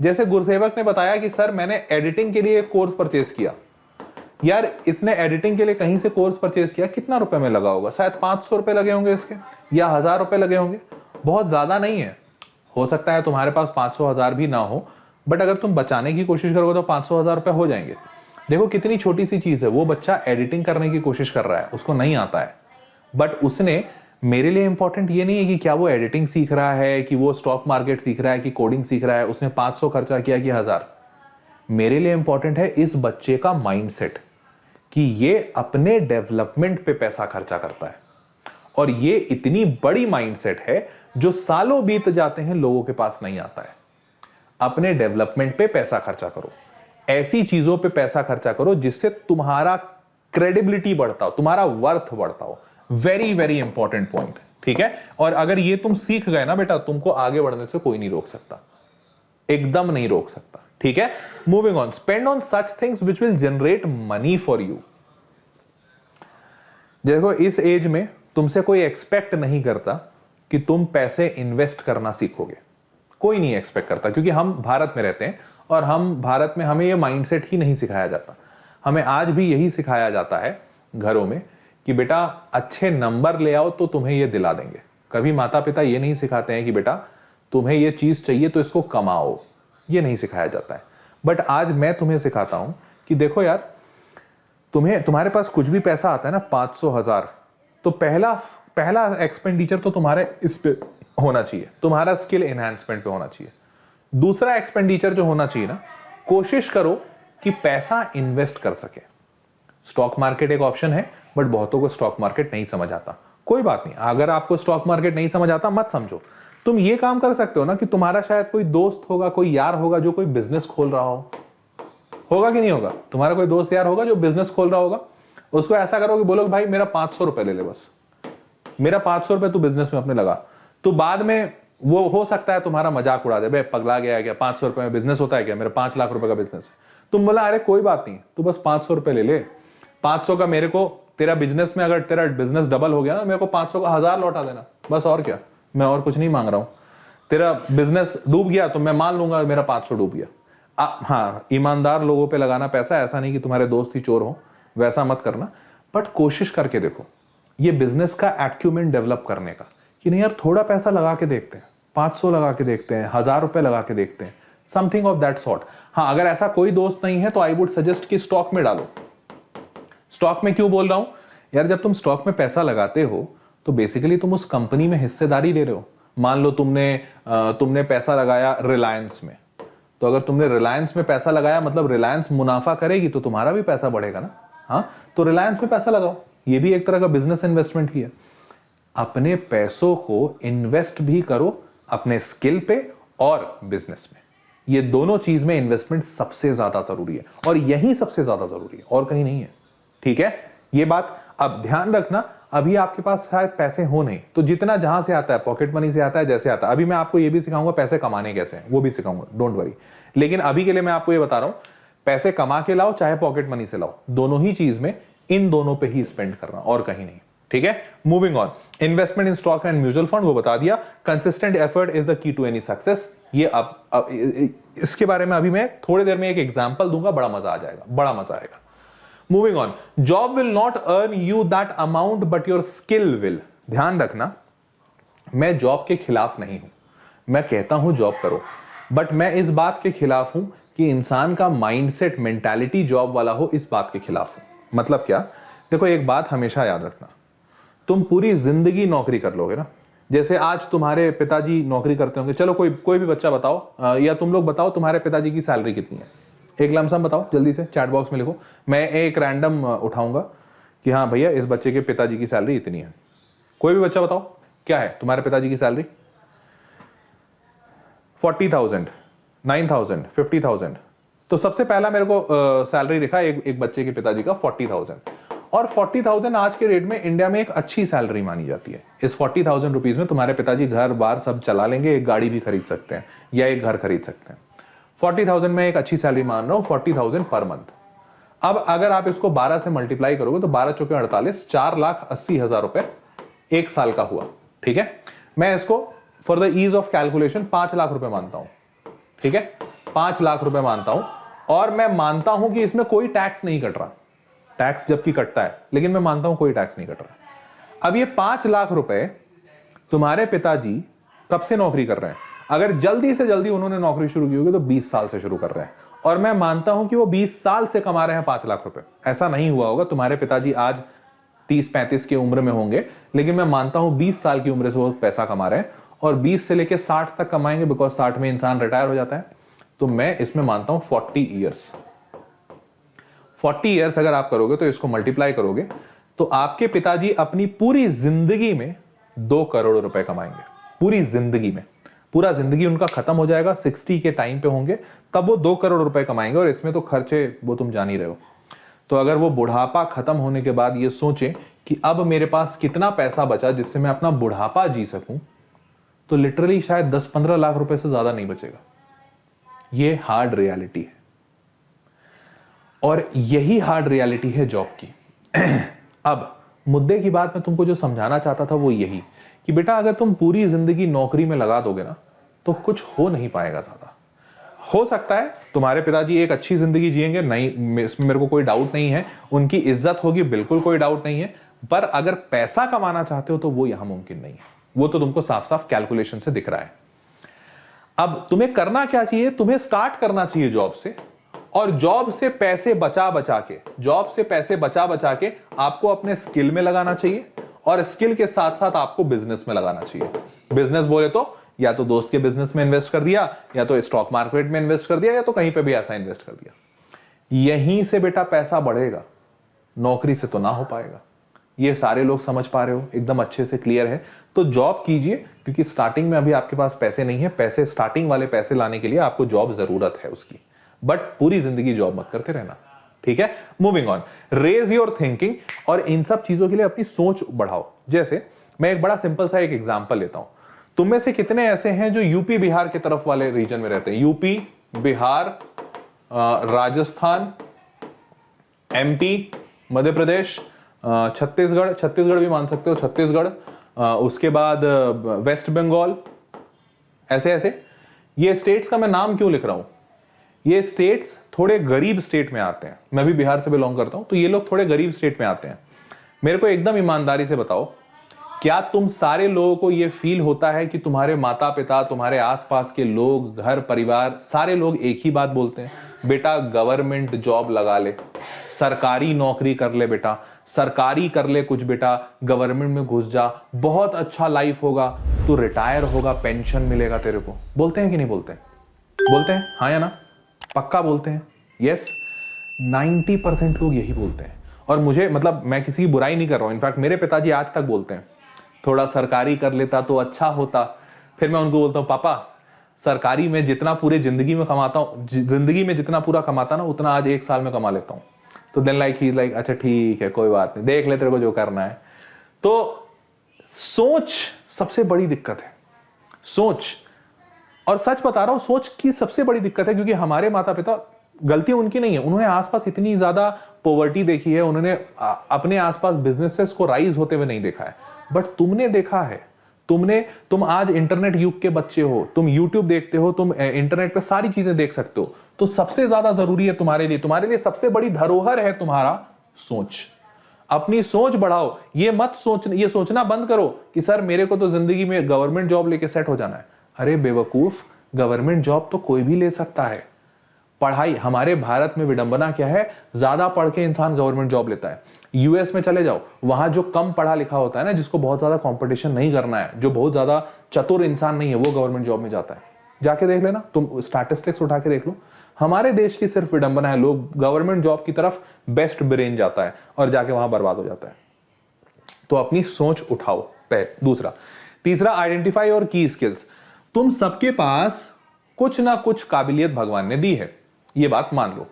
जैसे गुरुसेवक ने बताया कि सर मैंने एडिटिंग के लिए एक कोर्स परचेज किया। यार इसने एडिटिंग के लिए कहीं से कोर्स परचेज किया, कितना रुपए में लगा होगा? शायद 500 रुपए लगे होंगे इसके, या 1000 रुपए लगे होंगे, बहुत ज्यादा नहीं है। हो सकता है तुम्हारे पास 500 1000 भी ना हो, बट अगर तुम बचाने की कोशिश करोगे तो 500 1000 रुपए हो जाएंगे। देखो कितनी छोटी सी चीज है, वो बच्चा एडिटिंग करने की कोशिश कर रहा है, उसको नहीं आता है, बट उसने, मेरे लिए इंपॉर्टेंट ये नहीं है कि क्या वो एडिटिंग सीख रहा है, कि वो स्टॉक मार्केट सीख रहा है, कि कोडिंग सीख रहा है, उसने 500 खर्चा किया कि 1000। मेरे लिए इंपॉर्टेंट है इस बच्चे का माइंडसेट, कि ये अपने डेवलपमेंट पे पैसा खर्चा करता है, और ये इतनी बड़ी माइंडसेट है जो सालों बीत जाते हैं लोगों के पास नहीं आता है। अपने डेवलपमेंट पे पैसा खर्चा करो, ऐसी चीजों पे पैसा खर्चा करो जिससे तुम्हारा क्रेडिबिलिटी बढ़ता हो, तुम्हारा वर्थ बढ़ता हो। वेरी वेरी इंपॉर्टेंट पॉइंट, ठीक है। और अगर ये तुम सीख गए ना बेटा, तुमको आगे बढ़ने से कोई नहीं रोक सकता, एकदम नहीं रोक सकता, ठीक है। Moving on, spend on such things which will generate money for you. देखो इस एज में तुमसे कोई एक्सपेक्ट नहीं करता कि तुम पैसे इन्वेस्ट करना सीखोगे, कोई नहीं एक्सपेक्ट करता, क्योंकि हम भारत में रहते हैं और हम भारत में, हमें ये माइंडसेट ही नहीं सिखाया जाता। हमें आज भी यही सिखाया जाता है घरों में कि बेटा अच्छे नंबर ले आओ तो तुम्हें ये दिला देंगे। कभी माता पिता ये नहीं सिखाते हैं कि बेटा तुम्हें ये चीज चाहिए तो इसको कमाओ, ये नहीं सिखाया जाता है। बट आज मैं तुम्हें सिखाता हूं कि देखो यार, तुम्हारे पास कुछ भी पैसा आता है ना, 500 1000, तो पहला एक्सपेंडिचर तो तुम्हारे इस पे होना चाहिए, तुम्हारा स्किल एनहांसमेंट पे होना चाहिए। दूसरा एक्सपेंडिचर जो होना चाहिए ना, कोशिश करो कि पैसा इन्वेस्ट कर सके। स्टॉक मार्केट एक ऑप्शन है, बट बहुतों को स्टॉक मार्केट नहीं समझ आता। कोई बात नहीं, अगर आपको स्टॉक मार्केट नहीं समझ आता मत समझो, तुम ये काम कर सकते हो ना कि तुम्हारा शायद कोई दोस्त होगा, कोई यार होगा जो कोई बिजनेस खोल रहा होगा कि नहीं होगा? तुम्हारा कोई दोस्त यार होगा जो बिजनेस खोल रहा होगा, उसको ऐसा करो कि बोलो भाई मेरा 500 रुपए ले ले, बस मेरा 500 रुपए तू बिजनेस में अपने लगा। तो बाद में वो हो सकता है तुम्हारा मजाक उड़ा दे, भाई पगला गया है क्या, 500 रुपए में बिजनेस होता है क्या, मेरा 5 लाख रुपए का बिजनेस है। तुम बोला अरे कोई बात नहीं, तू बस 500 रुपए ले ले, 500 का मेरे को, तेरा बिजनेस में अगर तेरा बिजनेस डबल हो गया ना, मेरे को 500 का 1000 लौटा देना, बस। और क्या, मैं और कुछ नहीं मांग रहा हूं। तेरा बिजनेस डूब गया तो मैं मान लूंगा मेरा 500 डूब गया। हाँ, ईमानदार लोगों पे लगाना पैसा, ऐसा नहीं कि तुम्हारे दोस्त ही चोर हो, वैसा मत करना। बट कोशिश करके देखो ये बिजनेस का एक्यूमेंट डेवलप करने का, कि नहीं यार थोड़ा पैसा लगा के देखते हैं, 500 लगा के देखते हैं, 1000 रुपए लगा के देखते हैं, समथिंग ऑफ दैट सॉर्ट। हाँ, अगर ऐसा कोई दोस्त नहीं है तो आई वुड सजेस्ट कि स्टॉक में डालो। स्टॉक में क्यों बोल रहा हूं? यार जब तुम स्टॉक में पैसा लगाते हो तो बेसिकली तुम उस कंपनी में हिस्सेदारी ले रहे हो। मान लो तुमने पैसा लगाया रिलायंस में, तो अगर तुमने रिलायंस में पैसा लगाया मतलब रिलायंस मुनाफा करेगी तो तुम्हारा भी पैसा बढ़ेगा ना। हाँ, तो रिलायंस में पैसा लगाओ, ये भी एक तरह का बिजनेस इन्वेस्टमेंट ही है। अपने पैसों को इन्वेस्ट भी करो अपने स्किल पे और बिजनेस में। ये दोनों चीज में इन्वेस्टमेंट सबसे ज्यादा जरूरी है और यही सबसे ज्यादा जरूरी है और कहीं नहीं है। ठीक है, ये बात अब ध्यान रखना। अभी आपके पास शायद पैसे हो नहीं, तो जितना जहां से आता है, पॉकेट मनी से आता है, जैसे आता है। अभी मैं आपको ये भी सिखाऊंगा पैसे कमाने कैसे हैं, वो भी सिखाऊंगा, डोंट वरी। लेकिन अभी के लिए मैं आपको ये बता रहा हूं, पैसे कमा के लाओ चाहे पॉकेट मनी से लाओ, दोनों ही चीज में इन दोनों पे ही स्पेंड करना और कहीं नहीं। ठीक है, moving on. Investment in stock and mutual fund वो बता दिया। Consistent effort is the key to any success. ये अब इसके बारे में अभी मैं थोड़ी देर में एक एग्जांपल दूंगा, बड़ा मजा आ जाएगा, बड़ा मजा आएगा। Moving on. Job will not earn you that amount but your skill will. ध्यान रखना, मैं जॉब के खिलाफ नहीं हूं, मैं कहता हूं जॉब करो, बट मैं इस बात के खिलाफ हूं कि इंसान का माइंडसेट, मेंटालिटी जॉब वाला हो, इस बात के खिलाफ हूं। मतलब क्या? देखो एक बात हमेशा याद रखना, तुम पूरी जिंदगी नौकरी कर लोगे ना, जैसे आज तुम्हारे पिताजी नौकरी करते होंगे, चलो कोई भी बच्चा बताओ या तुम लोग बताओ तुम्हारे पिताजी की सैलरी कितनी है, एक लमसम बताओ जल्दी से, चैट बॉक्स में लिखो। मैं एक रैंडम उठाऊंगा कि हाँ भैया इस बच्चे के पिताजी की सैलरी इतनी है। कोई भी बच्चा बताओ क्या है तुम्हारे पिताजी की सैलरी? 40,000, 9,000, 50,000। तो सबसे पहला मेरे को सैलरी दिखा एक बच्चे के पिताजी का 40,000, और 40,000 आज के रेट में इंडिया में एक अच्छी सैलरी मानी जाती है। इस 40,000 रुपीज में तुम्हारे पिताजी घर बार सब चला लेंगे, एक गाड़ी भी खरीद सकते हैं या एक घर खरीद सकते हैं। 40,000 में एक अच्छी सैलरी मान रहा हूं, 40,000 पर मंथ। अब अगर आप इसको 12 से मल्टीप्लाई करोगे तो 12 चौके 48, 4,80,000 रुपए एक साल का हुआ। ठीक है, मैं इसको for the ease of calculation 5 lakh रुपए मानता हूं। ठीक है, 5 लाख रुपए मानता हूं, और मैं मानता हूं कि इसमें कोई टैक्स नहीं कट रहा। टैक्स जबकि कटता है, लेकिन मैं मानता हूं कोई टैक्स नहीं कट रहा। अब ये 5 लाख रुपए तुम्हारे पिताजी कब से नौकरी कर रहे हैं? अगर जल्दी से जल्दी उन्होंने नौकरी शुरू की होगी तो 20 साल से शुरू कर रहे हैं, और मैं मानता हूं कि वो 20 साल से कमा रहे हैं 5 लाख रुपए। ऐसा नहीं हुआ होगा, तुम्हारे पिताजी आज 30-35 की उम्र में होंगे, लेकिन मैं मानता हूं 20 साल की उम्र से वो पैसा कमा रहे हैं, और 20 से लेकर 60 तक कमाएंगे, बिकॉज 60 में इंसान रिटायर हो जाता है। तो मैं इसमें मानता हूं 40 ईयर्स। 40 ईयर्स अगर आप करोगे तो इसको मल्टीप्लाई करोगे तो आपके पिताजी अपनी पूरी जिंदगी में 2 करोड़ रुपए कमाएंगे। पूरी जिंदगी में, पूरा जिंदगी उनका खत्म हो जाएगा, 60 के टाइम पे होंगे तब वो 2 करोड़ रुपए कमाएंगे, और इसमें तो खर्चे वो तुम जान ही रहे हो। तो अगर वो बुढ़ापा खत्म होने के बाद ये सोचें कि अब मेरे पास कितना पैसा बचा जिससे मैं अपना बुढ़ापा जी सकूं, तो लिटरली शायद 10-15 लाख रुपए से ज्यादा नहीं बचेगा। ये हार्ड रियलिटी है, और यही हार्ड रियलिटी है जॉब की। अब मुद्दे की बात मैं तुमको जो समझाना चाहता था वो यही कि बेटा अगर तुम पूरी जिंदगी नौकरी में लगा दोगे ना तो कुछ हो नहीं पाएगा ज्यादा। हो सकता है तुम्हारे पिताजी एक अच्छी जिंदगी जिएंगे, नहीं इसमें मेरे को कोई डाउट नहीं है, उनकी इज्जत होगी, बिल्कुल कोई डाउट नहीं है, पर अगर पैसा कमाना चाहते हो तो वो यहां मुमकिन नहीं है। वो तो तुमको साफ साफ कैलकुलेशन से दिख रहा है। अब तुम्हें करना क्या चाहिए? तुम्हें स्टार्ट करना चाहिए जॉब से, और जॉब से पैसे बचा बचा के आपको अपने स्किल में लगाना चाहिए, और स्किल के साथ साथ आपको बिजनेस में लगाना चाहिए। बिजनेस बोले तो या तो दोस्त के बिजनेस में इन्वेस्ट कर दिया, या तो स्टॉक मार्केट में इन्वेस्ट कर दिया, या तो कहीं पे भी ऐसा इन्वेस्ट कर दिया। यहीं से बेटा पैसा बढ़ेगा, नौकरी से तो ना हो पाएगा। ये सारे लोग समझ पा रहे हो, एकदम अच्छे से क्लियर है। तो जॉब कीजिए, क्योंकि स्टार्टिंग में अभी आपके पास पैसे नहीं है। पैसे, स्टार्टिंग वाले पैसे लाने के लिए आपको जॉब जरूरत है उसकी, बट पूरी जिंदगी जॉब मत करते रहना। ठीक है, moving on. Raise your thinking, और इन सब चीजों के लिए अपनी सोच बढ़ाओ। जैसे मैं एक बड़ा सिंपल सा एक एग्जांपल लेता हूं। तुम में से कितने ऐसे हैं जो यूपी बिहार के तरफ वाले रीजन में रहते हैं? यूपी, बिहार, राजस्थान, एमपी, मध्य प्रदेश, छत्तीसगढ़ भी मान सकते हो, छत्तीसगढ़, उसके बाद वेस्ट बंगाल, ऐसे ये स्टेट्स का मैं नाम क्यों लिख रहा हूं? ये स्टेट्स थोड़े गरीब स्टेट में आते हैं। मैं भी बिहार से बिलोंग करता हूं, तो ये लोग थोड़े गरीब स्टेट में आते हैं। मेरे को एकदम ईमानदारी से बताओ, क्या तुम सारे लोगों को ये फील होता है कि तुम्हारे माता पिता, तुम्हारे आसपास के लोग, घर परिवार, सारे लोग एक ही बात बोलते हैं? बेटा गवर्नमेंट जॉब लगा ले, सरकारी नौकरी कर ले बेटा, सरकारी कर ले कुछ बेटा, गवर्नमेंट में घुस जा, बहुत अच्छा लाइफ होगा, तू रिटायर होगा, पेंशन मिलेगा तेरे को। बोलते हैं कि नहीं बोलते हैं? बोलते हैं, हाँ या ना? पक्का बोलते हैं? यस, 90% लोग यही बोलते हैं। और मुझे मतलब मैं किसी की बुराई नहीं कर रहा हूं, इनफैक्ट मेरे पिताजी आज तक बोलते हैं थोड़ा सरकारी कर लेता तो अच्छा होता। फिर मैं उनको बोलता हूं पापा सरकारी में जितना पूरे जिंदगी में कमाता हूं, जिंदगी में जितना पूरा कमाता ना उतना आज 1 साल में कमा लेता हूं। तो देन लाइक ही लाइक अच्छा ठीक है कोई बात नहीं, देख ले तेरे को जो करना है। तो सोच सबसे बड़ी दिक्कत है, सोच। और सच बता रहा हूं, सोच की सबसे बड़ी दिक्कत है, क्योंकि हमारे माता पिता, गलती उनकी नहीं है, उन्होंने आसपास इतनी ज्यादा पॉवर्टी देखी है, उन्होंने अपने आसपास बिजनेसेस को राइज होते हुए नहीं देखा है। बट तुमने देखा है, तुम आज इंटरनेट युग के बच्चे हो, तुम यूट्यूब देखते हो, तुम इंटरनेट पे सारी चीजें देख सकते हो। तो सबसे ज्यादा जरूरी है तुम्हारे लिए सबसे बड़ी धरोहर है तुम्हारा सोच। अपनी सोच बढ़ाओ। ये सोचना बंद करो कि सर मेरे को तो जिंदगी में गवर्नमेंट जॉब लेके सेट हो जाना है। अरे बेवकूफ, गवर्नमेंट जॉब तो कोई भी ले सकता है। पढ़ाई, हमारे भारत में विडंबना क्या है, ज्यादा पढ़ के इंसान गवर्नमेंट जॉब लेता है। यूएस में चले जाओ, वहां जो कम पढ़ा लिखा होता है ना, जिसको बहुत ज्यादा कंपटीशन नहीं करना है, जो बहुत ज्यादा चतुर इंसान नहीं है, वो गवर्नमेंट जॉब में जाता है। जाके देख लेना, तुम स्टैटिस्टिक्स उठा के देख लो। हमारे देश की सिर्फ विडंबना है, लोग गवर्नमेंट जॉब की तरफ बेस्ट ब्रेन जाता है और जाके वहां बर्बाद हो जाता है। तो अपनी सोच उठाओ, पहले। तीसरा, आइडेंटिफाई और की स्किल्स। तुम सबके पास कुछ ना कुछ काबिलियत भगवान ने दी है, ये बात मान लो।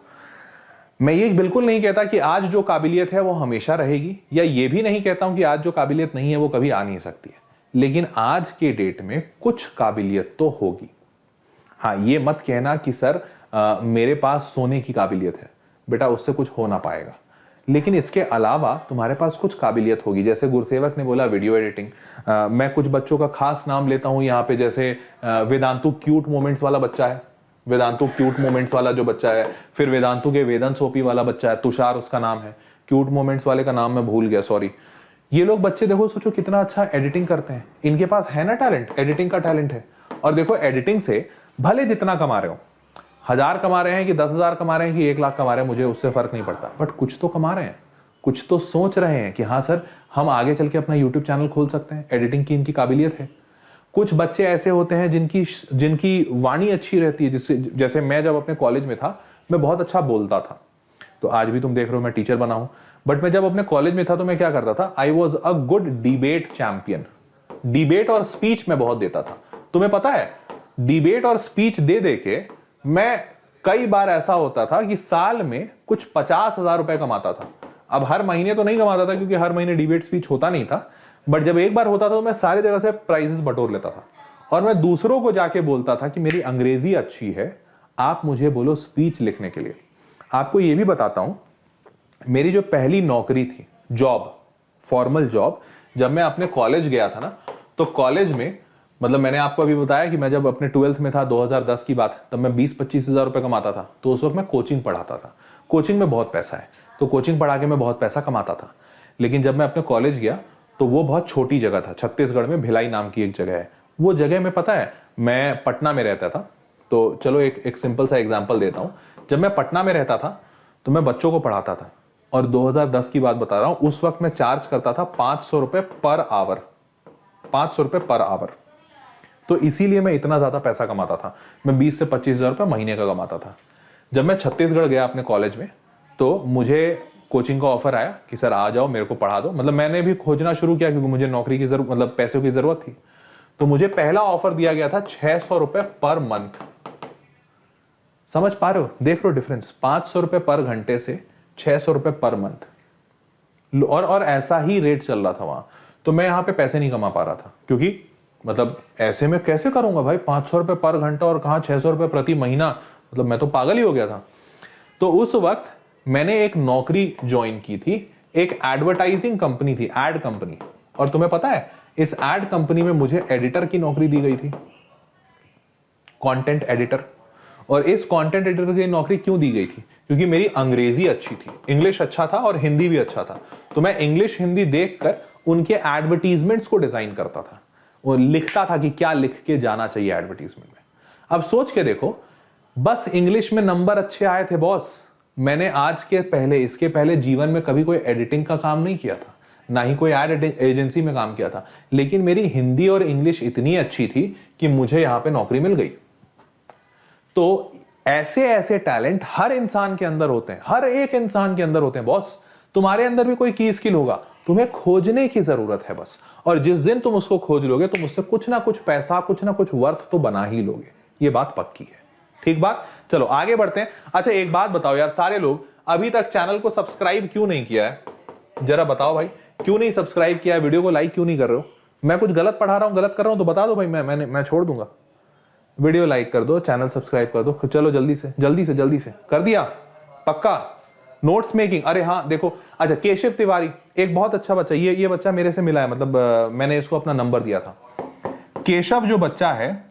मैं ये बिल्कुल नहीं कहता कि आज जो काबिलियत है वो हमेशा रहेगी, या ये भी नहीं कहता हूं कि आज जो काबिलियत नहीं है वो कभी आ नहीं सकती है, लेकिन आज के डेट में कुछ काबिलियत तो होगी। हाँ, ये मत कहना कि सर मेरे पास सोने की काबिलियत है, बेटा उससे कुछ हो ना पाएगा। लेकिन इसके अलावा तुम्हारे पास कुछ काबिलियत होगी। जैसे गुरुसेवक ने बोला वीडियो एडिटिंग, मैं कुछ बच्चों का खास नाम लेता हूं यहाँ पे, जैसे वेदांतु क्यूट मोमेंट्स वाला बच्चा है, वेदांतु क्यूट मोमेंट्स वाला जो बच्चा है, फिर वेदांतु के वेदन सोपी वाला बच्चा है, तुषार उसका नाम है, क्यूट मोमेंट्स वाले का नाम मैं भूल गया, सॉरी। ये लोग बच्चे देखो, सोचो कितना अच्छा एडिटिंग करते हैं, इनके पास है ना टैलेंट, एडिटिंग का टैलेंट है। और देखो एडिटिंग से भले जितना कमा रहे हो, 1000 कमा रहे हैं कि 10,000 कमा रहे हैं कि 1 लाख कमा रहे हैं, मुझे उससे फर्क नहीं पड़ता, बट कुछ तो कमा रहे हैं, कुछ तो सोच रहे हैं कि हाँ सर हम आगे चल के अपना यूट्यूब चैनल खोल सकते हैं, एडिटिंग की इनकी काबिलियत है। कुछ बच्चे ऐसे होते हैं जिनकी वाणी अच्छी रहती है, जैसे मैं जब अपने कॉलेज में था, मैं बहुत अच्छा बोलता था। तो आज भी तुम देख रहे हो मैं टीचर बना हूं, बट मैं जब अपने कॉलेज में था तो मैं क्या करता था, I was a good debate champion. Debate और स्पीच मैं बहुत देता था। तुम्हें पता है, डिबेट और स्पीच दे दे के मैं कई बार ऐसा होता था कि साल में कुछ 50,000 रुपए कमाता था। अब हर महीने तो नहीं कमाता था, क्योंकि हर महीने डिबेट स्पीच होता नहीं था, बट जब एक बार होता था तो मैं सारी जगह से प्राइजेस बटोर लेता था। और मैं दूसरों को जाके बोलता था कि मेरी अंग्रेजी अच्छी है, आप मुझे बोलो स्पीच लिखने के लिए। आपको ये भी बताता हूं, मेरी जो पहली नौकरी थी, जॉब, फॉर्मल जॉब, जब मैं अपने कॉलेज गया था ना, तो कॉलेज में मतलब मैंने आपको अभी बताया कि मैं जब अपने 12th में था, 2010 की बात, तब मैं 20-25 हजार रुपए कमाता था। तो उस वक्त मैं कोचिंग पढ़ाता था, कोचिंग में बहुत पैसा है, तो कोचिंग पढ़ा के मैं बहुत पैसा कमाता था। लेकिन जब मैं अपने कॉलेज गया तो वो बहुत छोटी जगह था, छत्तीसगढ़ में भिलाई नाम की एक जगह है। वो जगह में पता है, मैं पटना में रहता था, तो चलो एक सिंपल सा एग्जाम्पल देता हूं। जब मैं पटना में रहता था तो मैं बच्चों को पढ़ाता था, और 2010 की बात बता रहा हूं, उस वक्त मैं चार्ज करता था 500 रुपए पर आवर, 500 रुपए पर आवर। तो इसीलिए मैं इतना ज्यादा पैसा कमाता था। मैं 20 से 25 हजार रुपए महीने का कमाता था। जब मैं छत्तीसगढ़ गया अपने कॉलेज में, तो मुझे कोचिंग का ऑफर आया कि सर आ जाओ, मेरे को पढ़ा दो। मतलब मैंने भी खोजना शुरू किया, क्योंकि मुझे नौकरी की जरूरत, मतलब पैसों की जरूरत थी। तो मुझे पहला ऑफर दिया गया था 600 रुपए पर मंथ। समझ पा रहे हो, देख लो डिफरेंस, 500 रुपए पर घंटे से 600 रुपए पर मंथ। और ऐसा ही रेट चल रहा था वहां। तो मैं यहां पे पैसे नहीं कमा पा रहा था, क्योंकि मतलब ऐसे में कैसे करूंगा भाई, 500 रुपए पर घंटा और कहां 600 रुपए प्रति महीना, मतलब मैं तो पागल ही हो गया था। तो उस वक्त मैंने एक नौकरी ज्वाइन की थी, एक एडवर्टाइजिंग कंपनी थी, एड कंपनी। और तुम्हें पता है, इस एड कंपनी में मुझे एडिटर की नौकरी दी गई थी, कंटेंट एडिटर। और इस कंटेंट एडिटर की नौकरी क्यों दी गई थी? क्योंकि मेरी अंग्रेजी अच्छी थी, इंग्लिश अच्छा था और हिंदी भी अच्छा था। तो मैं इंग्लिश हिंदी देखकर उनके एडवर्टीजमेंट्स को डिजाइन करता था, और लिखता था कि क्या लिख के जाना चाहिए एडवर्टीजमेंट में। अब सोच के देखो, बस इंग्लिश में नंबर अच्छे आए थे बॉस, मैंने आज के पहले, इसके पहले जीवन में कभी कोई एडिटिंग का काम नहीं किया था, ना ही कोई एड एजेंसी में काम किया था, लेकिन मेरी हिंदी और इंग्लिश इतनी अच्छी थी कि मुझे यहां पे नौकरी मिल गई। तो ऐसे ऐसे टैलेंट हर इंसान के अंदर होते हैं, हर एक इंसान के अंदर होते हैं बॉस। तुम्हारे अंदर भी कोई की स्किल होगा, तुम्हें खोजने की जरूरत है बस। और जिस दिन तुम उसको खोज लोगे, तुम उससे कुछ ना कुछ पैसा, कुछ ना कुछ वर्थ तो बना ही लोगे। ये बात पक्की है, ठीक बात। चलो आगे बढ़ते हैं। अच्छा एक बात बताओ यार, सारे लोग अभी तक चैनल को सब्सक्राइब क्यों नहीं किया है? जरा बताओ भाई, क्यों नहीं सब्सक्राइब किया है? वीडियो को लाइक क्यों नहीं कर रहे हो? मैं कुछ गलत पढ़ा रहा हूं, गलत कर रहा हूं तो बता दो भाई, मैं छोड़ दूंगा। वीडियो लाइक कर दो, चैनल सब्सक्राइब कर दो। चलो जल्दी से जल्दी से जल्दी से कर दिया, पक्का। नोट्स मेकिंग, अरे हाँ देखो, अच्छा केशव तिवारी एक बहुत अच्छा बच्चा, ये बच्चा मेरे से मिला है, मतलब मैंने इसको अपना नंबर दिया था। केशव जो बच्चा है,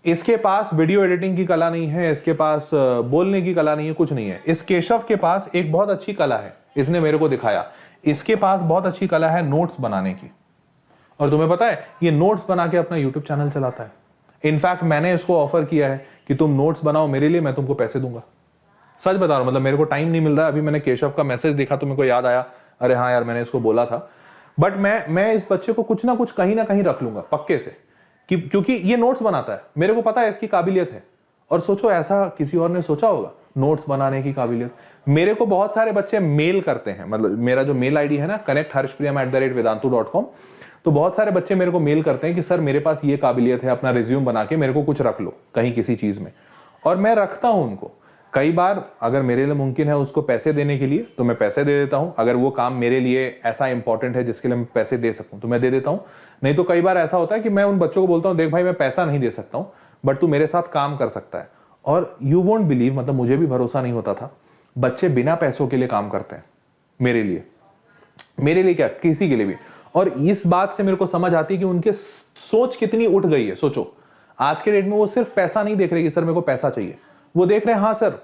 इसके पास वीडियो एडिटिंग की कला नहीं है, इसके पास बोलने की कला नहीं है, कुछ नहीं है। इस केशव के पास एक बहुत अच्छी कला है, इसने मेरे को दिखाया। इसके पास बहुत अच्छी कला है नोट्स बनाने की। और तुम्हें पता है, ये नोट्स बना के अपना यूट्यूब चैनल चलाता है। इनफैक्ट मैंने इसको ऑफर किया है कि तुम नोट्स बनाओ मेरे लिए, मैं तुमको पैसे दूंगा। सच बता रहा हूं, मतलब मेरे को टाइम नहीं मिल रहा है। अभी मैंने केशव का मैसेज देखा तो मेरे को याद आया, अरे हाँ यार मैंने इसको बोला था। बट मैं इस बच्चे को कुछ ना कुछ कहीं ना कहीं रख लूंगा पक्के से, क्योंकि ये नोट्स बनाता है, मेरे को पता है इसकी काबिलियत है। और सोचो ऐसा किसी और ने सोचा होगा, नोट्स बनाने की काबिलियत। मेरे को बहुत सारे बच्चे मेल करते हैं, मतलब मेरा जो मेल आईडी है ना, connect@harshpriyam@vedantu.com, तो बहुत सारे बच्चे मेरे को मेल करते हैं कि सर मेरे पास ये काबिलियत है, अपना रिज्यूम बना के मेरे को कुछ रख लो कहीं किसी चीज में। और मैं रखता हूं उनको। कई बार अगर मेरे लिए मुमकिन है उसको पैसे देने के लिए तो मैं पैसे दे देता हूं। अगर वो काम मेरे लिए ऐसा इंपॉर्टेंट है जिसके लिए मैं पैसे दे सकूं तो मैं दे देता हूं। नहीं तो कई बार ऐसा होता है कि मैं उन बच्चों को बोलता हूं, देख भाई मैं पैसा नहीं दे सकता हूं, बट तू मेरे साथ काम कर सकता है। और यू वोंट बिलीव, मतलब मुझे भी भरोसा नहीं होता था, बच्चे बिना पैसों के लिए काम करते हैं मेरे लिए क्या, किसी के लिए भी। और इस बात से मेरे को समझ आती है कि उनके सोच कितनी उठ गई है। सोचो आज के डेट में वो सिर्फ पैसा नहीं देख रहे कि सर मेरे को पैसा चाहिए, वो देख रहे हैं हाँ सर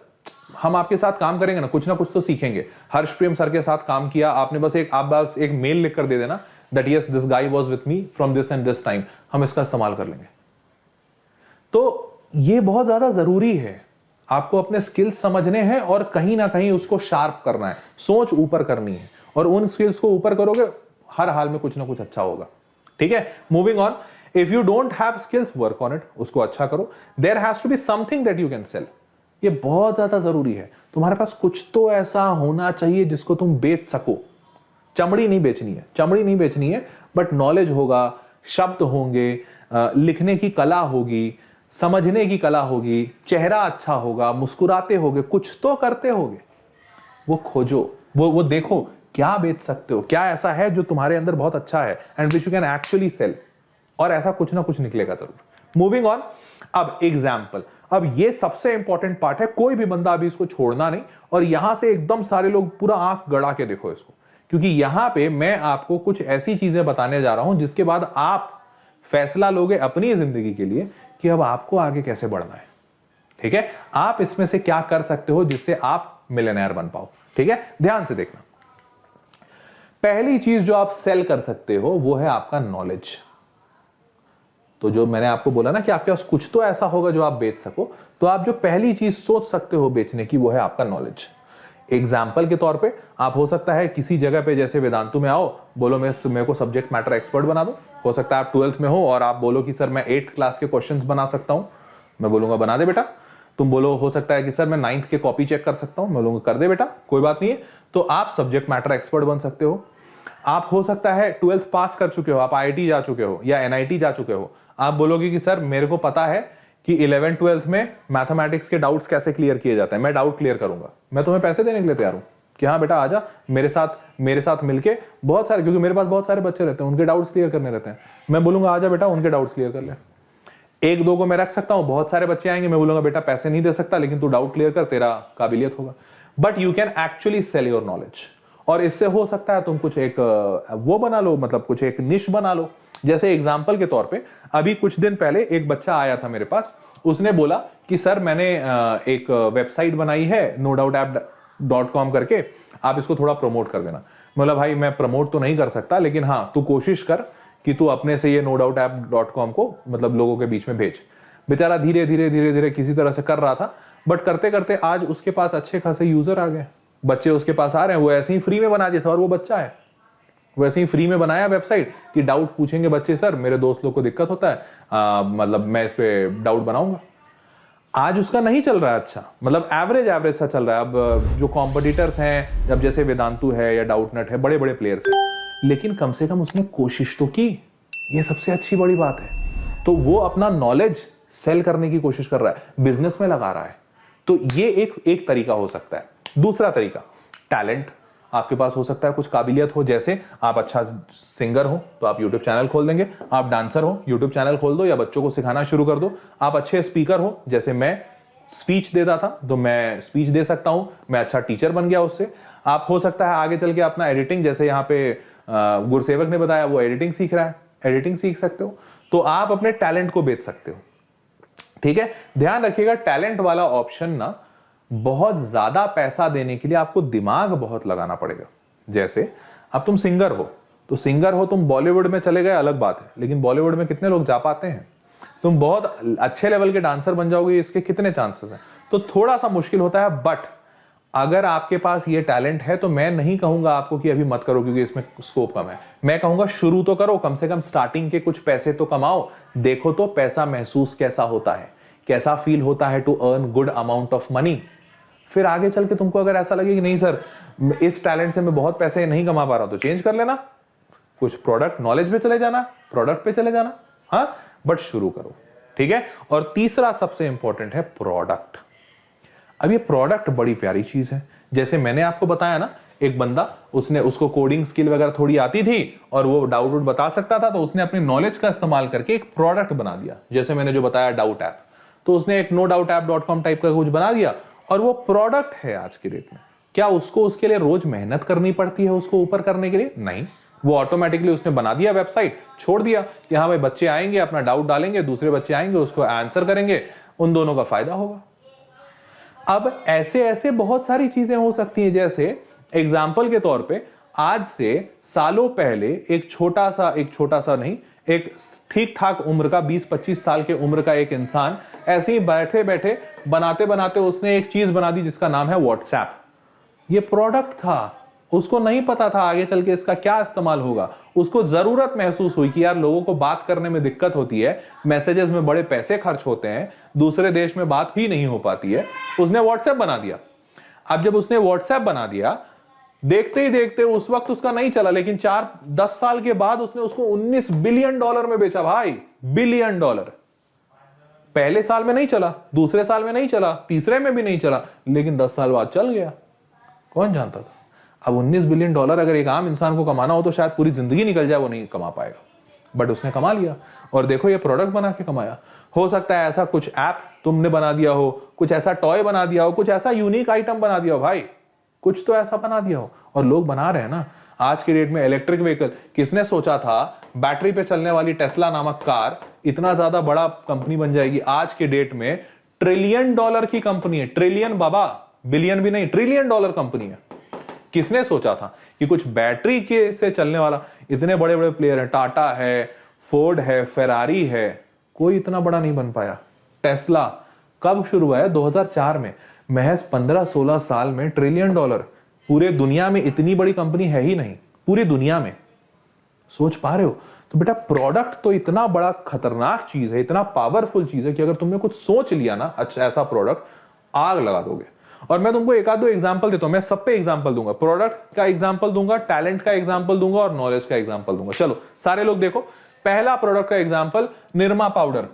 हम आपके साथ काम करेंगे ना कुछ तो सीखेंगे। हर्षप्रियम सर के साथ काम किया आपने, आप बस एक मेल लिख कर दे देना that yes this guy was with me from this and this time, हम इसका इस्तेमाल कर लेंगे। तो ये बहुत ज्यादा जरूरी है, आपको अपने स्किल्स समझने हैं और कहीं ना कहीं उसको शार्प करना है, सोच ऊपर करनी है। और उन स्किल्स को ऊपर करोगे हर हाल में कुछ ना कुछ अच्छा होगा। ठीक है, moving on. If you don't have skills, work on it, उसको अच्छा करो। There has to be something that you can sell. ये बहुत ज्यादा जरूरी है, तुम्हारे पास कुछ तो ऐसा होना चाहिए जिसको तुम बेच सको। चमड़ी नहीं बेचनी है, बट नॉलेज होगा, शब्द होंगे, लिखने की कला होगी, समझने की कला होगी, चेहरा अच्छा होगा, मुस्कुराते होगे, कुछ तो करते होगे। वो खोजो, वो देखो क्या बेच सकते हो, क्या ऐसा है जो तुम्हारे अंदर बहुत अच्छा है and which you can actually sell. और ऐसा कुछ ना कुछ निकलेगा जरूर। Moving on. अब एग्जाम्पल, अब ये सबसे इंपॉर्टेंट पार्ट है, कोई भी बंदा अभी इसको छोड़ना नहीं। और यहां से एकदम सारे लोग पूरा आंख गड़ा के देखो इसको, क्योंकि यहां पे मैं आपको कुछ ऐसी चीजें बताने जा रहा हूं जिसके बाद आप फैसला लोगे अपनी जिंदगी के लिए कि अब आपको आगे कैसे बढ़ना है। ठीक है, आप इसमें से क्या कर सकते हो जिससे आप मिलियनेयर बन पाओ। ठीक है, ध्यान से देखना। पहली चीज जो आप सेल कर सकते हो वो है आपका नॉलेज। तो जो मैंने आपको बोला ना कि आपके पास कुछ तो ऐसा होगा जो आप बेच सको, तो आप जो पहली चीज सोच सकते हो बेचने की वो है आपका नॉलेज। एग्जाम्पल के तौर पे आप हो सकता है किसी जगह पे जैसे वेदांतु में आओ, बोलो मेरे को सब्जेक्ट मैटर एक्सपर्ट बना दो। हो सकता है आप 12th में हो और आप बोलो कि सर मैं 8th क्लास के क्वेश्चंस बना सकता हूं, मैं बोलूंगा बना दे बेटा। तुम बोलो हो सकता है कि सर मैं 9th के कॉपी चेक कर सकता हूं, मैं बोलूंगा कर दे बेटा, कोई बात नहीं है। तो आप सब्जेक्ट मैटर एक्सपर्ट बन सकते हो। आप हो सकता है 12th पास कर चुके हो, आप IIT जा चुके हो या NIT जा चुके हो, आप बोलोगे कि सर मेरे को पता है कि 11th 12th में मैथमेटिक्स के डाउट्स कैसे क्लियर किए जाते हैं, मैं डाउट क्लियर करूंगा, मैं तुम्हें पैसे देने के लिए तैयार हूं कि हाँ बेटा आजा मेरे साथ मिलके बहुत सारे, क्योंकि मेरे पास बहुत सारे बच्चे रहते हैं, उनके डाउट्स क्लियर करने रहते हैं, मैं बोलूंगा आजा बेटा उनके डाउट्स क्लियर कर ले। एक दो को मैं रख सकता हूं, बहुत सारे बच्चे आएंगे, मैं बोलूंगा बेटा पैसे नहीं दे सकता लेकिन तू डाउट क्लियर कर, तेरा काबिलियत होगा। But you can actually sell your knowledge. और इससे हो सकता है तुम कुछ एक वो बना लो, मतलब कुछ एक निश बना लो। जैसे एग्जाम्पल के तौर पे अभी कुछ दिन पहले एक बच्चा आया था मेरे पास, उसने बोला कि सर मैंने एक वेबसाइट बनाई है nodoubtapp.com करके, आप इसको थोड़ा प्रमोट कर देना। बोला भाई मैं प्रमोट तो नहीं कर सकता, लेकिन हाँ तू कोशिश कर कि तू अपने से ये nodoubtapp.com को मतलब लोगों के बीच में भेज। बेचारा धीरे धीरे किसी तरह से कर रहा था, बट करते करते आज उसके पास अच्छे खासे यूजर आ गए, बच्चे उसके पास आ रहे हैं, वो ऐसे ही फ्री में बना दिया था और वो बच्चा है, वैसे ही फ्री में बनाया वेबसाइट कि डाउट पूछेंगे बच्चे, सर मेरे दोस्त लोग को दिक्कत होता है, मतलब मैं इस पे डाउट बनाऊंगा। आज उसका नहीं चल रहा है अच्छा, मतलब एवरेज एवरेज सा चल रहा है। अब जो कॉम्पिटिटर्स हैं, जब जैसे वेदांतु है या डाउटनट है, बड़े बड़े प्लेयर्स हैं, लेकिन कम से कम उसने कोशिश तो की, ये सबसे अच्छी बड़ी बात है। तो वो अपना नॉलेज सेल करने की कोशिश कर रहा है, बिजनेस में लगा रहा है। तो ये एक तरीका हो सकता है। दूसरा तरीका, टैलेंट आपके पास हो सकता है, कुछ काबिलियत हो, जैसे आप अच्छा सिंगर हो तो आप YouTube चैनल खोल देंगे, आप डांसर हो YouTube चैनल खोल दो या बच्चों को सिखाना शुरू कर दो, आप अच्छे स्पीकर हो, जैसे मैं स्पीच देता था तो मैं स्पीच दे सकता हूं, मैं अच्छा टीचर बन गया उससे। आप हो सकता है आगे चल के अपना एडिटिंग, जैसे यहाँ पे गुरसेवक ने बताया वो एडिटिंग सीख रहा है, एडिटिंग सीख सकते हो, तो आप अपने टैलेंट को बेच सकते हो। ठीक है, ध्यान रखिएगा टैलेंट वाला ऑप्शन ना बहुत ज्यादा पैसा देने के लिए आपको दिमाग बहुत लगाना पड़ेगा। जैसे अब तुम सिंगर हो तो सिंगर हो, तुम बॉलीवुड में चले गए अलग बात है, लेकिन बॉलीवुड में कितने लोग जा पाते हैं? तुम बहुत अच्छे लेवल के डांसर बन जाओगे, इसके कितने चांसेस हैं? तो थोड़ा सा मुश्किल होता है। बट अगर आपके पास ये टैलेंट है तो मैं नहीं कहूंगा आपको कि अभी मत करो क्योंकि इसमें स्कोप कम है, मैं कहूंगा शुरू तो करो, कम से कम स्टार्टिंग के कुछ पैसे तो कमाओ, देखो तो पैसा महसूस कैसा होता है, कैसा फील होता है to earn good amount of money. फिर आगे चल के तुमको अगर ऐसा लगे कि नहीं सर इस टैलेंट से मैं बहुत पैसे नहीं कमा पा रहा तो चेंज कर लेना, कुछ प्रोडक्ट नॉलेज पे चले जाना, प्रोडक्ट पे चले जाना, हाँ, बट शुरू करो। ठीक है, और तीसरा सबसे इंपॉर्टेंट है प्रोडक्ट। अब ये प्रोडक्ट बड़ी प्यारी चीज है। जैसे मैंने आपको बताया ना, एक बंदा उसको कोडिंग स्किल वगैरह थोड़ी आती थी और वो डाउट बता सकता था, तो उसने अपनी नॉलेज का इस्तेमाल करके एक प्रोडक्ट बना दिया। जैसे मैंने जो बताया डाउट ऐप, तो उसने एक nodoutapp.com टाइप का कुछ बना दिया और वो प्रोडक्ट है आज की डेट में। क्या उसको उसके लिए रोज मेहनत करनी पड़ती है उसको ऊपर करने के लिए? नहीं, वो ऑटोमेटिकली उसने बना दिया वेबसाइट, छोड़ दिया कि हाँ भाई बच्चे आएंगे अपना डाउट डालेंगे, दूसरे बच्चे आएंगे उसको आंसर करेंगे, उन दोनों का फायदा होगा। अब ऐसे ऐसे बहुत सारी चीजें हो सकती हैं। जैसे एग्जाम्पल के तौर पे आज से सालों पहले एक छोटा सा नहीं, एक ठीक ठाक उम्र का 20-25 साल के उम्र का एक इंसान ऐसे ही बैठे बैठे बनाते बनाते उसने एक चीज बना दी जिसका नाम है व्हाट्सएप। ये प्रोडक्ट था, उसको नहीं पता था आगे चल के इसका क्या इस्तेमाल होगा। उसको जरूरत महसूस हुई कि यार लोगों को बात करने में दिक्कत होती है, मैसेजेस में बड़े पैसे खर्च होते हैं, दूसरे देश में बात ही नहीं हो पाती है, उसने व्हाट्सएप बना दिया। अब जब उसने व्हाट्सएप बना दिया, देखते ही देखते उस वक्त उसका नहीं चला, लेकिन 4-10 साल के बाद उसने उसको $19 बिलियन में बेचा भाई, $बिलियन। पहले साल में नहीं चला, दूसरे साल में नहीं चला, तीसरे में भी नहीं चला, लेकिन 10 साल बाद चल गया। कौन जानता था? अब $19 बिलियन अगर एक आम इंसान को कमाना हो तो शायद पूरी जिंदगी निकल जाए, वो नहीं कमा पाएगा, बट उसने कमा लिया। और देखो ये प्रोडक्ट बना के कमाया। हो सकता है ऐसा कुछ ऐप तुमने बना दिया हो, कुछ ऐसा टॉय बना दिया हो, कुछ ऐसा यूनिक आइटम बना दिया हो भाई, कुछ तो ऐसा बना दिया हो, और लोग बना रहे हैं ना। आज के डेट में इलेक्ट्रिक व्हीकल, किसने सोचा था बैटरी पे चलने वाली टेस्ला नामक कार इतना ज्यादा बड़ा कंपनी बन जाएगी। आज के डेट में $1 ट्रिलियन की कंपनी है, ट्रिलियन बाबा, बिलियन भी नहीं, $1 ट्रिलियन कंपनी है। किसने सोचा था कि कुछ बैटरी के से चलने वाला, इतने बड़े बड़े प्लेयर हैं, टाटा है, फोर्ड है, फेरारी है, कोई इतना बड़ा नहीं बन पाया। टेस्ला कब शुरू हुआ है? 2004 में। महज 15-16 साल में $1 ट्रिलियन। पूरे दुनिया में इतनी बड़ी कंपनी है ही नहीं, पूरी दुनिया में। सोच पा रहे हो? तो बेटा प्रोडक्ट तो इतना बड़ा खतरनाक चीज है, इतना पावरफुल चीज है कि अगर तुमने कुछ सोच लिया ना अच्छा ऐसा प्रोडक्ट, आग लगा दोगे। और मैं तुमको एक आध दो एग्जांपल देता हूं, मैं सब पे एग्जांपल दूंगा, प्रोडक्ट का एग्जांपल दूंगा, टैलेंट का एग्जांपल दूंगा और नॉलेज का एग्जांपल दूंगा। चलो सारे लोग देखो, पहला प्रोडक्ट का एग्जांपल निरमा पाउडर।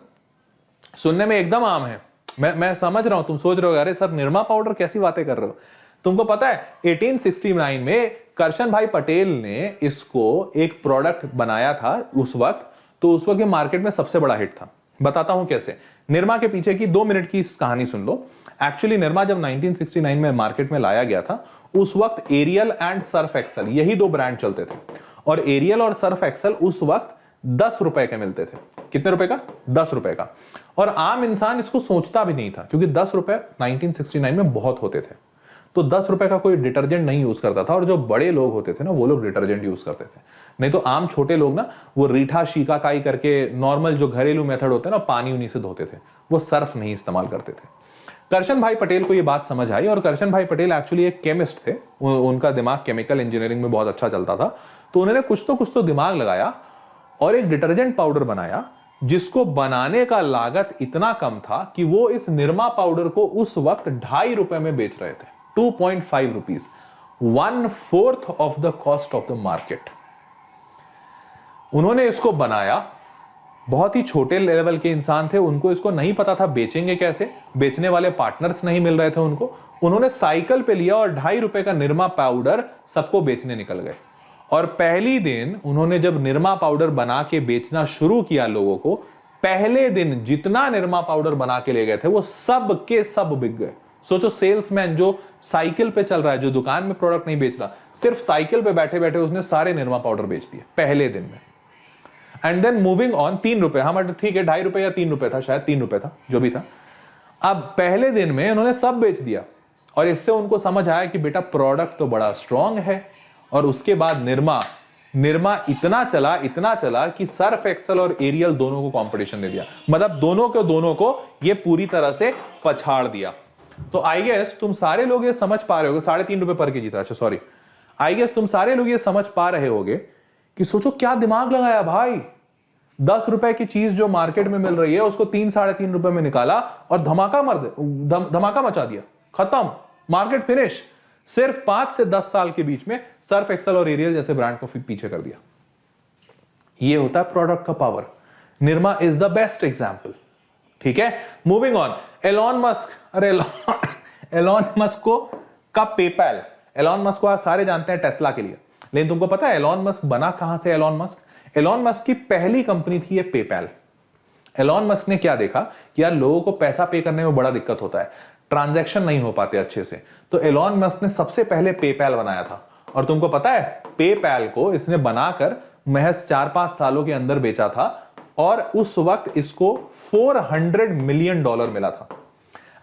सुनने में एकदम आम है, मैं समझ रहा हूं, तुम सोच रहे हो अरे सर निरमा पाउडर कैसी बातें कर रहे हो। तुमको पता है 1869 में करशन भाई पटेल ने इसको एक प्रोडक्ट बनाया था उस वक्त, तो उस वक्त ये मार्केट में सबसे बड़ा हिट था। बताता हूं कैसे। निरमा के पीछे की 2 मिनट की इस कहानी सुन लो। एक्चुअली निरमा जब 1969 में मार्केट में लाया गया था, उस वक्त एरियल एंड सर्फ एक्सल यही 2 ब्रांड चलते थे, और एरियल और सर्फ एक्सल उस वक्त 10 रुपए के मिलते थे। कितने रुपए का? 10 रुपए का। और आम इंसान इसको सोचता भी नहीं था, क्योंकि 10 रुपए 1969 में बहुत होते थे। तो 10 रुपए का कोई डिटर्जेंट नहीं यूज करता था, और जो बड़े लोग होते थे ना वो लोग डिटर्जेंट यूज करते थे। नहीं तो आम छोटे लोग ना वो रीठा शीकाकाई करके नॉर्मल जो घरेलू मेथड होते हैं ना, पानी उन्हीं से धोते थे, वो सर्फ नहीं इस्तेमाल करते थे। करशन भाई पटेल को ये बात समझ आई, और करशन भाई पटेल एक्चुअली एक केमिस्ट थे, उनका दिमाग केमिकल इंजीनियरिंग में बहुत अच्छा चलता था। तो उन्होंने कुछ तो दिमाग लगाया और एक डिटर्जेंट पाउडर बनाया जिसको बनाने का लागत इतना कम था कि वो इस निरमा पाउडर को उस वक्त ₹2.5 में बेच रहे थे, 2.5 rupees, 1/4 of the cost of the market. उन्होंने इसको बनाया, बहुत ही छोटे लेवल के इंसान थे, उनको इसको नहीं पता था बेचेंगे कैसे, बेचने वाले पार्टनर्स नहीं मिल रहे थे उनको। उन्होंने साइकिल पे लिया और ₹2.5 का निरमा पाउडर सबको बेचने निकल गए। और पहली दिन उन्होंने जब निरमा पाउडर बना के बेचना शुरू किया लोगों को, पहले दिन जितना निरमा पाउडर बना के ले गए थे वो सब के सब बिक गए। सोचो, सेल्समैन जो साइकिल पे चल रहा है, जो दुकान में प्रोडक्ट नहीं बेच रहा, सिर्फ साइकिल पे बैठे बैठे उसने सारे निरमा पाउडर बेच दिए पहले दिन में। एंड देन मूविंग ऑन, ₹3, हाँ ठीक है, ₹2.5 या ₹3 था, शायद ₹3 था, जो भी था। अब पहले दिन में उन्होंने सब बेच दिया और इससे उनको समझ आया कि बेटा प्रोडक्ट तो बड़ा स्ट्रांग है। और उसके बाद निरमा इतना चला कि सर्फ एक्सेल और एरियल दोनों को कंपटीशन दे दिया, मतलब दोनों को ये पूरी तरह से पछाड़ दिया। तो आई गेस तुम सारे लोग ये समझ पा रहे होगे, ₹3.5 पर केजी था, अच्छा सॉरी, आई गेस तुम सारे लोग ये समझ पा रहे होगे कि सोचो क्या दिमाग लगाया भाई। ₹10 की चीज जो मार्केट में मिल रही है उसको ₹3-3.5 में निकाला और धमाका मचा दिया, खत्म, मार्केट फिनिश। सिर्फ 5 से 10 साल के बीच में सर्फ एक्सेल और एरियल जैसे ब्रांड को पीछे कर दिया। ये होता है प्रोडक्ट का power. Nirma is the best example. ठीक है, मूविंग ऑन, एलॉन मस्क, अरे एलॉन मस्क को का पेपैल, एलॉन मस्क को आज सारे जानते हैं टेस्ला के लिए, लेकिन तुमको पता है एलॉन मस्क बना कहां से? एलॉन मस्क की पहली कंपनी थी ये पेपैल। एलॉन मस्क ने क्या देखा कि यार लोगों को पैसा पे करने में बड़ा दिक्कत होता है, ट्रांजैक्शन नहीं हो पाते अच्छे से, तो एलॉन मस्क ने सबसे पहले पेपैल बनाया था। और तुमको पता है पेपैल को इसने बनाकर महज 4-5 सालों के अंदर बेचा था और उस वक्त इसको $400 मिलियन मिला था।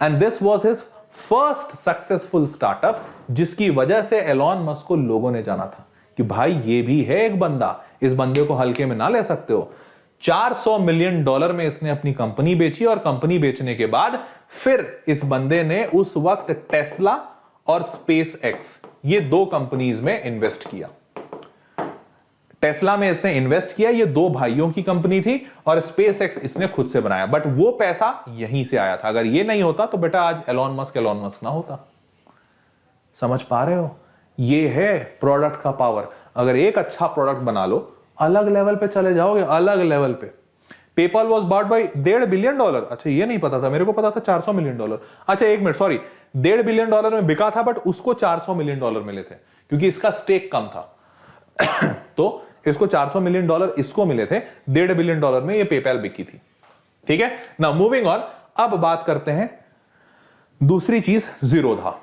And this was his first successful startup, जिसकी वजह से एलॉन मस्क को लोगों ने जाना था कि भाई ये भी है एक बंदा, इस बंदे को हल्के में ना ले सकते हो। $400 मिलियन में इसने अपनी कंपनी बेची और कंपनी बेचने के बाद फिर इस बंदे ने उस वक्त टेस्ला और स्पेस एक्स, ये 2 कंपनीज में इन्वेस्ट किया। टेस्ला में इसने इन्वेस्ट किया, ये 2 भाइयों की कंपनी थी, और स्पेस एक्स इसने खुद से बनाया, बट वो पैसा यहीं से आया था। अगर ये नहीं होता तो बेटा आज एलॉन मस्क ना होता। समझ पा रहे हो? ये है प्रोडक्ट का पावर। अगर एक अच्छा प्रोडक्ट बना लो, अलग लेवल पे चले जाओगे, अलग लेवल पे। PayPal was bought by $1.5 billion. अच्छा ये नहीं पता था, मेरे को पता था $400 मिलियन। अच्छा एक मिनट, सॉरी, $1.5 बिलियन में बिका था, बट उसको $400 मिलियन मिले थे क्योंकि इसका स्टेक कम था। तो इसको $400 मिलियन इसको मिले थे, $1.5 बिलियन में ये पेपैल बिकी थी। ठीक है ना, मूविंग ऑन, अब बात करते हैं दूसरी चीज, जीरोधा।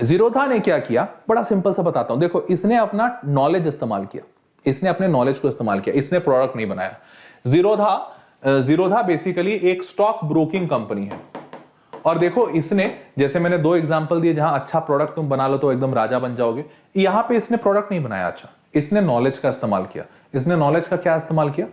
जीरोधा ने क्या किया, बड़ा सिंपल सा बताता हूं। देखो, इसने अपना नॉलेज इस्तेमाल किया, इसने अपने नॉलेज को इस्तेमाल किया, इसने प्रोडक्ट नहीं बनाया। जीरोधा बेसिकली एक स्टॉक ब्रोकिंग कंपनी है। और देखो इसने, जैसे मैंने 2 एग्जांपल दिए जहां अच्छा प्रोडक्ट तुम बना लो तो एकदम राजा बन जाओगे, यहां पे इसने प्रोडक्ट नहीं बनाया, अच्छा इसने नॉलेज का इस्तेमाल किया। इसने नॉलेज का क्या इस्तेमाल किया,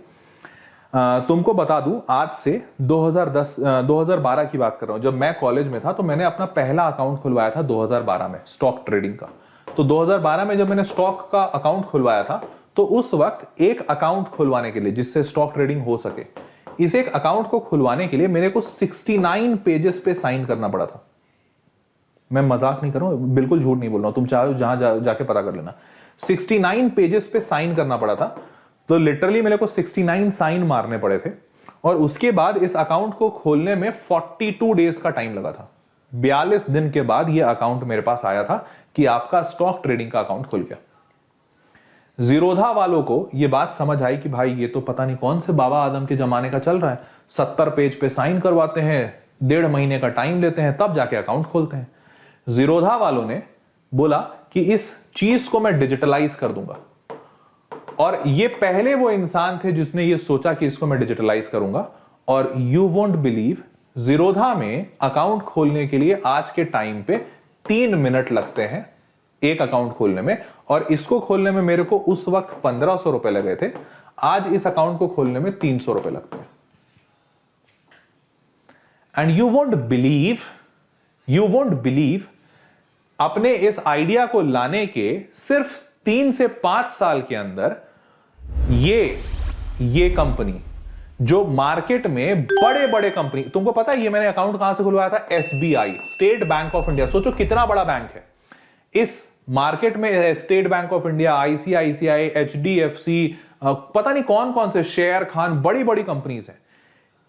तुमको बता दूं, आज से 2012 की बात कर रहा हूं। जब मैं कॉलेज में था तो मैंने अपना पहला अकाउंट खुलवाया था 2012 में, स्टॉक ट्रेडिंग का। तो 2012 में जब मैंने स्टॉक का अकाउंट खुलवाया था, तो उस वक्त एक अकाउंट खुलवाने के लिए, जिससे स्टॉक ट्रेडिंग हो सके, इस एक अकाउंट को खुलवाने के लिए मेरे को 69 पेजेस पे साइन करना पड़ा था। मैं मजाक नहीं कर रहा हूं, बिल्कुल झूठ नहीं बोल रहा हूं, तुम चाहो जहां जाके पता कर लेना। 69 पेजेस पे साइन करना पड़ा था। तो लिटरली मेरे को 69 साइन मारने पड़े थे। और उसके बाद इस अकाउंट को खोलने में 42 डेज का टाइम लगा था। 42 दिन के बाद यह अकाउंट मेरे पास आया था कि आपका स्टॉक ट्रेडिंग का अकाउंट खुल गया। जीरोधा वालों को यह बात समझ आई कि भाई ये तो पता नहीं कौन से बाबा आदम के जमाने का चल रहा है, 70 पेज पे साइन करवाते हैं, 1.5 महीने का टाइम लेते हैं, तब जाके अकाउंट खोलते हैं। जीरोधा वालों ने बोला कि इस चीज को मैं डिजिटलाइज कर दूंगा। और ये पहले वो इंसान थे जिसने ये सोचा कि इसको मैं डिजिटलाइज करूंगा। और यू वोंट बिलीव, जीरोधा में अकाउंट खोलने के लिए आज के टाइम पे 3 मिनट लगते हैं एक अकाउंट खोलने में, और इसको खोलने में मेरे को उस वक्त 1500 रुपए लगे थे। आज इस अकाउंट को खोलने में 300 रुपए लगते हैं। एंड यू वोंट बिलीव अपने इस आइडिया को लाने के सिर्फ 3 से 5 साल के अंदर ये कंपनी जो मार्केट में बड़े बड़े कंपनी, तुमको पता है ये मैंने अकाउंट कहां से खुलवाया था? SBI, state bank of India. सोचो कितना बड़ा बैंक है। इस मार्केट में state bank of India, ICICI, HDFC, पता नहीं कौन कौन से, शेयर खान, बड़ी बड़ी कंपनीज हैं।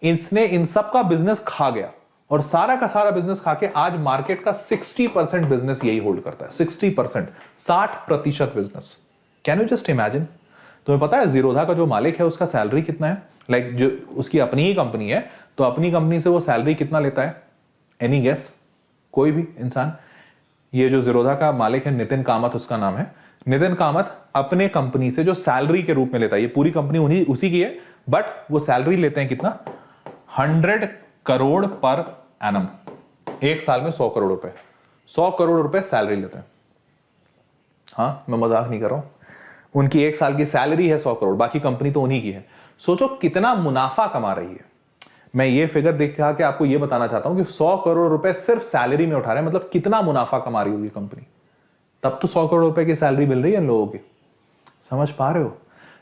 इसने इन सब का बिजनेस खा गया और सारा का सारा बिजनेस खा के आज मार्केट का 60% बिजनेस यही होल्ड करता है। 60%, 60% business. Can you just imagine? तुम्हें पता है जीरोधा का जो मालिक है उसका सैलरी कितना है? लाइक जो उसकी अपनी ही कंपनी है, तो अपनी कंपनी से वो सैलरी कितना लेता है? Any guess? कोई भी इंसान? ये जो जीरोधा का मालिक है, नितिन कामत उसका नाम है। नितिन कामत अपने कंपनी से जो सैलरी के रूप में लेता है, ये पूरी कंपनी उसी की है, बट वो सैलरी लेते हैं कितना? 100 करोड़ पर एनम। एक साल में 100 करोड़ रुपए, 100 करोड़ रुपए सैलरी लेते हैं। हाँ, मैं मजाक नहीं कर रहा हूं। उनकी एक साल की सैलरी है 100 करोड़, बाकी कंपनी तो उन्हीं की है। सोचो कितना मुनाफा कमा रही है। मैं ये फिगर देख के आपको ये बताना चाहता हूं कि 100 करोड़ रुपए सिर्फ सैलरी में उठा रहे हैं, मतलब कितना मुनाफा कमा रही होगी कंपनी। तब तो 100 करोड़ रुपए की सैलरी मिल रही है इन लोगों की। समझ पा रहे हो?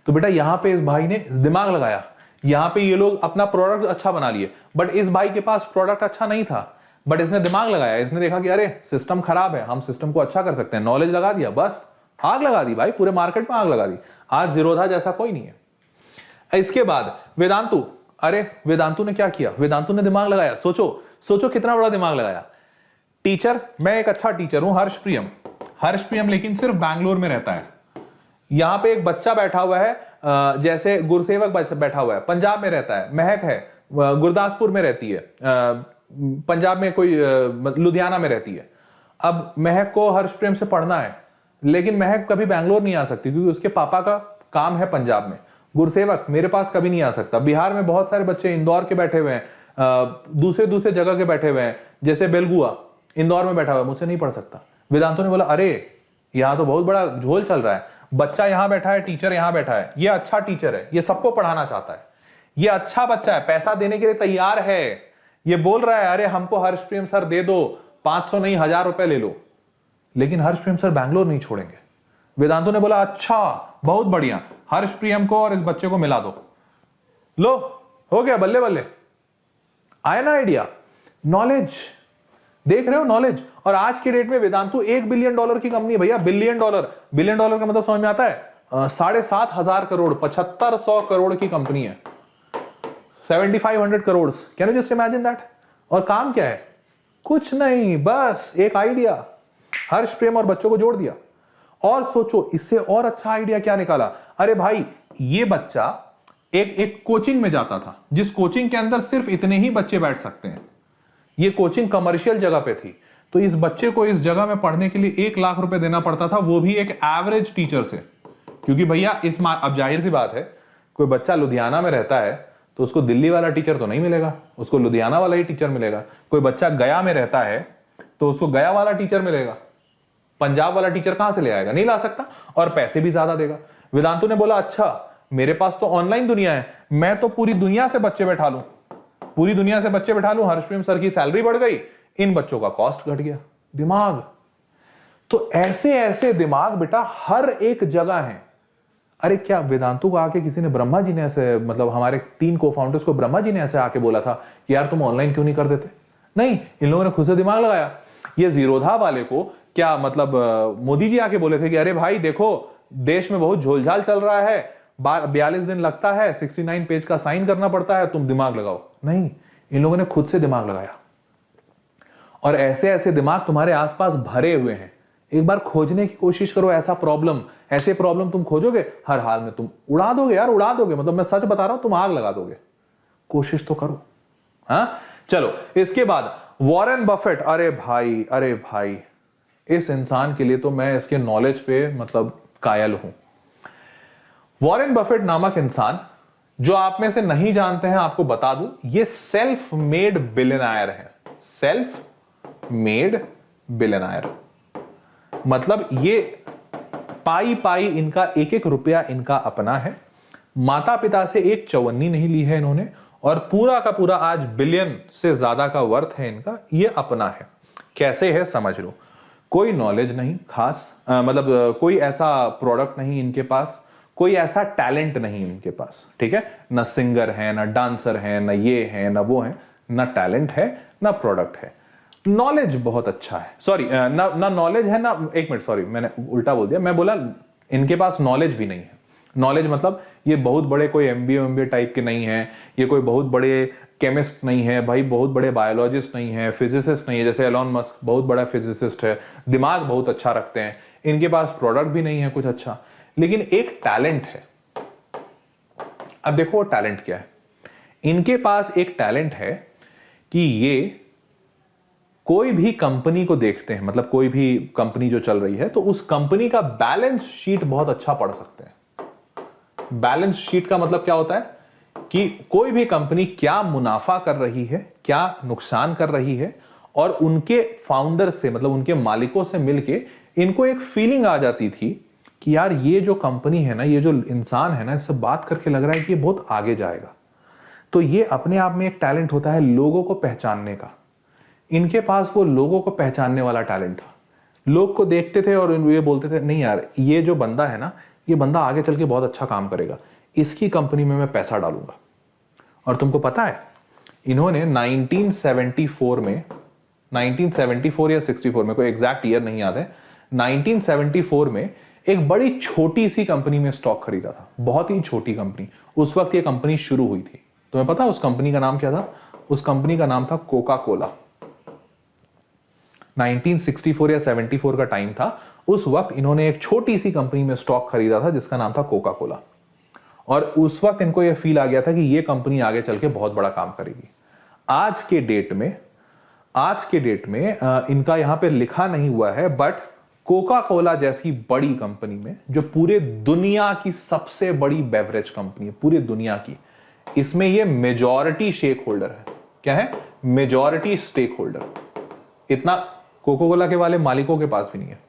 तो बेटा यहां पे इस भाई ने दिमाग लगाया, यहां पे ये लोग अपना प्रोडक्ट अच्छा बना लिए, बट इस भाई के पास प्रोडक्ट अच्छा नहीं था, बट इसने दिमाग लगाया। इसने देखा कि अरे सिस्टम खराब है, हम सिस्टम को अच्छा कर सकते हैं। नॉलेज लगा दिया, बस आग लगा दी भाई, पूरे मार्केट में आग लगा दी। आज जीरोधा जैसा कोई नहीं है। इसके बाद वेदांतु, अरे वेदांतु ने क्या किया? वेदांतु ने दिमाग लगाया। सोचो कितना बड़ा दिमाग लगाया। टीचर, मैं एक अच्छा टीचर हूं, हर्षप्रियम लेकिन सिर्फ बैंगलोर में रहता है। यहां पे एक बच्चा बैठा हुआ है, जैसे गुरसेवक बैठा हुआ है, पंजाब में रहता है। महक है, गुरदासपुर में रहती है, पंजाब में कोई लुधियाना में रहती है। अब महक को हर्षप्रियम से पढ़ना है, लेकिन महक कभी बैंगलोर नहीं आ सकती क्योंकि उसके पापा का काम है पंजाब में। गुरसेवक मेरे पास कभी नहीं आ सकता। बिहार में बहुत सारे बच्चे इंदौर के बैठे हुए हैं, दूसरे जगह के बैठे हुए हैं, जैसे बेलगुआ इंदौर में बैठा हुआ है, मुझसे नहीं पढ़ सकता। वेदांतु ने बोला अरे यहां तो बहुत बड़ा झोल चल रहा है, बच्चा यहां बैठा है, टीचर यहां बैठा है, ये अच्छा टीचर है, ये सबको पढ़ाना चाहता है, ये अच्छा बच्चा है, पैसा देने के लिए तैयार है, ये बोल रहा है अरे हमको हर्षप्रियम सर दे दो, 500 नहीं 1000 रुपए ले लो। लेकिन हर्षप्रियम सर बैंगलोर नहीं छोड़ेंगे। वेदांतु ने बोला अच्छा बहुत बढ़िया, हर्षप्रियम को और इस बच्चे को मिला दो, लो हो गया, बल्ले बल्ले। आया ना आइडिया? नॉलेज, देख रहे हो नॉलेज। और आज के डेट में वेदांतु $1 बिलियन की कंपनी है भैया। बिलियन डॉलर का मतलब समझ में आता है? 7,500 करोड़, 7500 करोड़ की कंपनी है। 7500 crore. Can you just imagine that? और काम क्या है? कुछ नहीं, बस एक आइडिया, हर्षप्रियम और बच्चों को जोड़ दिया। और सोचो इससे और अच्छा आइडिया क्या निकाला। अरे भाई ये बच्चा एक कोचिंग में जाता था, जिस कोचिंग के अंदर सिर्फ इतने ही बच्चे बैठ सकते हैं। ये कोचिंग कमर्शियल जगह पे थी, तो इस बच्चे को इस जगह में पढ़ने के लिए 1 लाख रुपए देना पड़ता था, वो भी एक एवरेज टीचर से। क्योंकि भैया अब जाहिर सी बात है, कोई बच्चा लुधियाना में रहता है तो उसको दिल्ली वाला टीचर तो नहीं मिलेगा, उसको लुधियाना वाला ही टीचर मिलेगा। कोई बच्चा गया में रहता है तो उसको गया वाला टीचर मिलेगा। पंजाब वाला टीचर कहां से ले आएगा? नहीं ला सकता, और पैसे भी ज्यादा देगा। वेदांतु ने बोला अच्छा मेरे पास तो ऑनलाइन दुनिया है, मैं तो पूरी दुनिया से बच्चे बैठा लूं, हर्षप्रियम सर की सैलरी बढ़ गई, इन बच्चों का कॉस्ट घट गया। दिमाग। तो ऐसे ऐसे दिमाग बेटा हर एक जगह है। अरे क्या वेदांतु को आके किसी ने, ब्रह्मा जी ने ऐसे, मतलब हमारे 3 को-फाउंडर्स को ब्रह्मा जी ने ऐसे आके बोला था कि यार तुम ऑनलाइन क्यों नहीं कर देते? नहीं, इन लोगों ने खुद से दिमाग लगाया। ये जीरोधा वाले को क्या मतलब मोदी जी आके बोले थे कि अरे भाई देखो देश में बहुत झोलझाल चल रहा है, 42 दिन लगता है, 69 पेज का साइन करना पड़ता है, तुम दिमाग लगाओ। नहीं, इन लोगों ने खुद से दिमाग लगाया। और ऐसे ऐसे दिमाग तुम्हारे आसपास भरे हुए हैं। एक बार खोजने की कोशिश करो, ऐसे प्रॉब्लम तुम खोजोगे, हर हाल में तुम उड़ा दोगे यार, उड़ा दोगे। मतलब मैं सच बता रहा हूं, तुम आग लगा दोगे। कोशिश तो करो। हाँ चलो, इसके बाद वॉरेन बफेट। अरे भाई इस इंसान के लिए तो मैं इसके नॉलेज पे मतलब कायल हूं। वॉरेन बफेट नामक इंसान, जो आप में से नहीं जानते हैं आपको बता दूं, ये सेल्फ मेड बिलियनर है। सेल्फ मेड बिलियनर मतलब ये पाई इनका एक रुपया इनका अपना है। माता पिता से एक चवन्नी नहीं ली है इन्होंने, और पूरा का पूरा आज बिलियन से ज्यादा का वर्थ है इनका, ये अपना है। कैसे है समझ लो। कोई नॉलेज नहीं खास, मतलब कोई ऐसा प्रोडक्ट नहीं इनके पास, कोई ऐसा टैलेंट नहीं इनके पास, ठीक है। ना सिंगर है, ना डांसर है, ना ये है, ना वो है, ना टैलेंट है, ना प्रोडक्ट है। नॉलेज बहुत अच्छा है, सॉरी ना नॉलेज है ना, एक मिनट सॉरी मैंने उल्टा बोल दिया, मैं बोला इनके पास नॉलेज भी नहीं है। नॉलेज मतलब ये बहुत बड़े कोई एमबीए टाइप के नहीं है, ये कोई बहुत बड़े केमिस्ट नहीं है भाई, बहुत बड़े बायोलॉजिस्ट नहीं है, फिजिसिस्ट नहीं है, जैसे एलॉन मस्क बहुत बड़ा फिजिसिस्ट है, दिमाग बहुत अच्छा रखते हैं। इनके पास प्रोडक्ट भी नहीं है कुछ अच्छा, लेकिन एक टैलेंट है। अब देखो वो टैलेंट क्या है। इनके पास एक टैलेंट है कि ये कोई भी कंपनी को देखते हैं, मतलब कोई भी कंपनी जो चल रही है, तो उस कंपनी का बैलेंस शीट बहुत अच्छा पढ़ सकते हैं। बैलेंस शीट का मतलब क्या होता है कि कोई भी कंपनी क्या मुनाफा कर रही है, क्या नुकसान कर रही है, और उनके फाउंडर से, मतलब उनके मालिकों से मिलके इनको एक फीलिंग आ जाती थी कि यार ये जो कंपनी है ना, ये जो इंसान है ना, इससे बात करके लग रहा है कि ये बहुत आगे जाएगा। तो ये अपने आप में एक टैलेंट होता है लोगों को पहचानने का। इनके पास वो लोगों को पहचानने वाला टैलेंट था। लोग को देखते थे और ये बोलते थे नहीं यार, ये जो बंदा है ना, ये बंदा आगे चल के बहुत अच्छा काम करेगा, इसकी कंपनी में मैं पैसा डालूंगा। और तुमको पता है इन्होंने 1974 में, 1974 या 64 में, कोई एग्जैक्ट ईयर नहीं याद है, 1974 में एक बड़ी छोटी सी कंपनी में स्टॉक खरीदा था, बहुत ही छोटी कंपनी। उस वक्त ये कंपनी शुरू हुई थी। तुम्हें पता है उस कंपनी का नाम क्या था? उस कंपनी का नाम था कोका कोला। 1964 या 74 का टाइम था, उस वक्त इन्होंने एक छोटी सी कंपनी में स्टॉक खरीदा था जिसका नाम था कोका कोला। और उस वक्त इनको यह फील आ गया था कि यह कंपनी आगे चल के बहुत बड़ा काम करेगी। आज के डेट में इनका यहां पे लिखा नहीं हुआ है, बट कोका कोला जैसी बड़ी कंपनी में, जो पूरे दुनिया की सबसे बड़ी बेवरेज कंपनी है पूरी दुनिया की, इसमें ये मेजॉरिटी शेक होल्डर है। क्या है? Majority stakeholder. इतना कोका कोला के वाले मालिकों के पास भी नहीं है।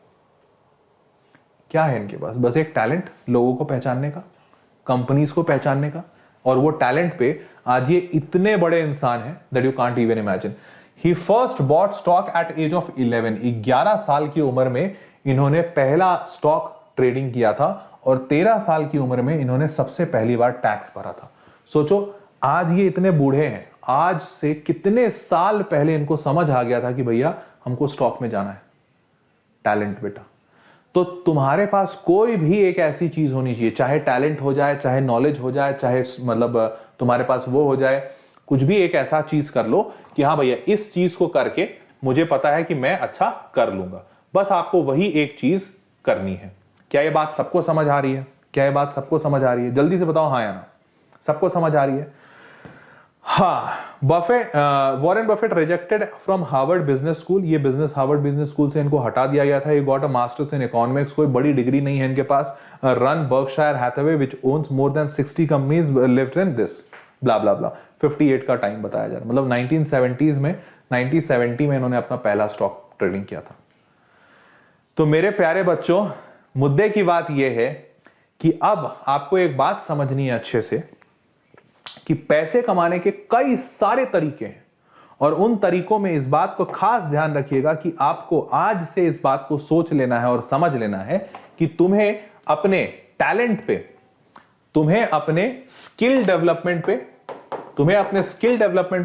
क्या है इनके पास? बस एक टैलेंट, लोगों को पहचानने का, कंपनीज को पहचानने का। और वो टैलेंट पे आज ये इतने बड़े इंसान हैं that you can't even imagine. He first bought stock at age of 11। 11 साल की उम्र में इन्होंने पहला स्टॉक ट्रेडिंग किया था, और 13 साल की उम्र में इन्होंने सबसे पहली बार टैक्स भरा था। सोचो आज ये इतने बूढ़े हैं, आज से कितने साल पहले इनको समझ आ गया था कि भैया हमको स्टॉक में जाना है। टैलेंट बेटा। तो तुम्हारे पास कोई भी एक ऐसी चीज होनी चाहिए, चाहे टैलेंट हो जाए, चाहे नॉलेज हो जाए, चाहे मतलब तुम्हारे पास वो हो जाए, कुछ भी एक ऐसा चीज कर लो कि हाँ भैया इस चीज को करके मुझे पता है कि मैं अच्छा कर लूंगा। बस आपको वही एक चीज करनी है। क्या ये बात सबको समझ आ रही है? क्या ये बात सबको समझ आ रही है? जल्दी से बताओ हाँ या ना। सबको समझ आ रही है? हाँ। Warren Buffett rejected from Harvard Business School. ये हार्वर्ड बिजनेस स्कूल से इनको हटा दिया गया था। ये got a masters in economics. कोई बड़ी डिग्री नहीं है इनके पास। Run Berkshire Hathaway which owns more than 60 companies lived in this blah blah blah. 58 का टाइम बताया जा रहा, मतलब 1970s में, 1970 में इन्होंने अपना पहला स्टॉक ट्रेडिंग किया था। तो मेरे प्यारे बच्चों, मुद्दे की बात यह है कि अब आपको एक बात समझनी है अच्छे से कि पैसे कमाने के कई सारे तरीके हैं, और उन तरीकों में इस बात को खास ध्यान रखिएगा कि आपको आज से इस बात को सोच लेना है और समझ लेना है कि तुम्हें अपने टैलेंट पे, तुम्हें अपने स्किल डेवलपमेंट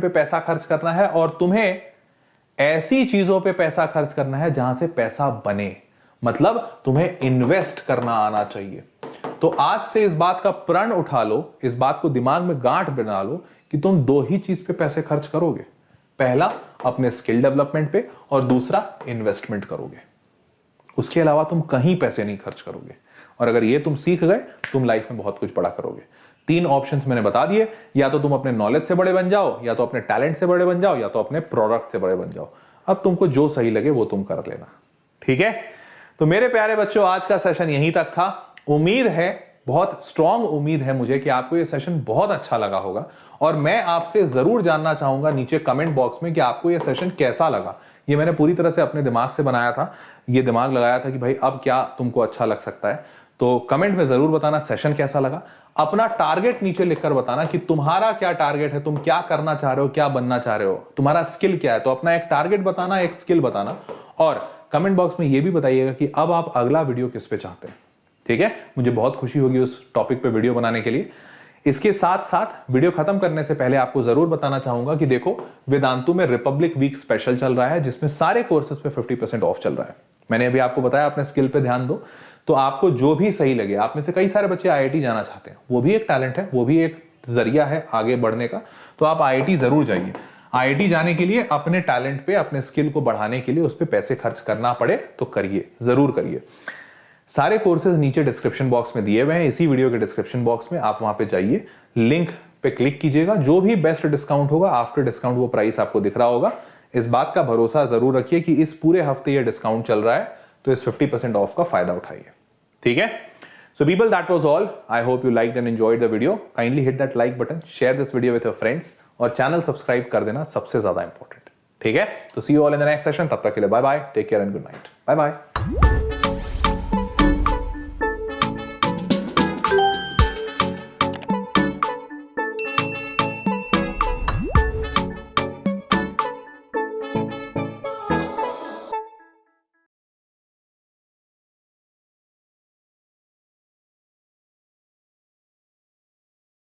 पे पैसा खर्च करना है, और तुम्हें ऐसी चीजों पे पैसा खर्च करना है जहां से पैसा बने। मतलब तुम्हें इन्वेस्ट करना आना चाहिए। तो आज से इस बात का प्रण उठा लो, इस बात को दिमाग में गांठ बना लो कि तुम दो ही चीज पे पैसे खर्च करोगे। पहला अपने स्किल डेवलपमेंट पे, और दूसरा इन्वेस्टमेंट करोगे। उसके अलावा तुम कहीं पैसे नहीं खर्च करोगे। और अगर ये तुम सीख गए, तुम लाइफ में बहुत कुछ बड़ा करोगे। 3 ऑप्शंस मैंने बता दिए, या तो तुम अपने नॉलेज से बड़े बन जाओ, या तो अपने टैलेंट से बड़े बन जाओ, या तो अपने प्रोडक्ट से बड़े बन जाओ। अब तुमको जो सही लगे वो तुम कर लेना। ठीक है? तो मेरे प्यारे बच्चों, आज का सेशन यहीं तक था। उम्मीद है, बहुत स्ट्रांग उम्मीद है मुझे कि आपको ये सेशन बहुत अच्छा लगा होगा, और मैं आपसे जरूर जानना चाहूंगा नीचे कमेंट बॉक्स में कि आपको ये सेशन कैसा लगा। ये मैंने पूरी तरह से अपने दिमाग से बनाया था, ये दिमाग लगाया था कि भाई अब क्या तुमको अच्छा लग सकता है। तो कमेंट में जरूर बताना सेशन कैसा लगा। अपना टारगेट नीचे लिखकर बताना कि तुम्हारा क्या टारगेट है, तुम क्या करना चाह रहे हो, क्या बनना चाह रहे हो, तुम्हारा स्किल क्या है। तो अपना एक टारगेट बताना, एक स्किल बताना, और कमेंट बॉक्स में यह भी बताइएगा कि अब आप अगला वीडियो किस पे चाहते हैं। ठीक है, मुझे बहुत खुशी होगी उस टॉपिक पे वीडियो बनाने के लिए। इसके साथ साथ वीडियो खत्म करने से पहले आपको जरूर बताना चाहूंगा कि देखो, वेदांतु में रिपब्लिक वीक स्पेशल चल रहा है, जिसमें सारे कोर्सेज पे 50% ऑफ चल रहा है। मैंने अभी आपको बताया अपने स्किल पे ध्यान दो, तो आपको जो भी सही लगे। आप में से कई सारे बच्चे आईआईटी जाना चाहते हैं, वो भी एक टैलेंट है, वो भी एक जरिया है आगे बढ़ने का, तो आप आईआईटी जरूर जाइए। आईआईटी जाने के लिए अपने टैलेंट पे, अपने स्किल को बढ़ाने के लिए उस पर पैसे खर्च करना पड़े तो करिए, जरूर करिए। सारे कोर्सेज नीचे डिस्क्रिप्शन बॉक्स में दिए हुए हैं, इसी वीडियो के डिस्क्रिप्शन बॉक्स में, आप वहां पे जाइए, लिंक पे क्लिक कीजिएगा। जो भी बेस्ट डिस्काउंट होगा, आफ्टर डिस्काउंट वो प्राइस आपको दिख रहा होगा। इस बात का भरोसा जरूर रखिए कि इस पूरे हफ्ते ये डिस्काउंट चल रहा है, तो इस 50% ऑफ का फायदा उठाइए। ठीक है, so people, that was all. I hope you liked and enjoyed the video. Kindly hit that like button, share this video with your friends, और चैनल सब्सक्राइब कर देना, सबसे ज्यादा इंपॉर्टेंट। ठीक है, तो see you all in the next session. तब तक के लिए bye bye, take care and good night, bye bye.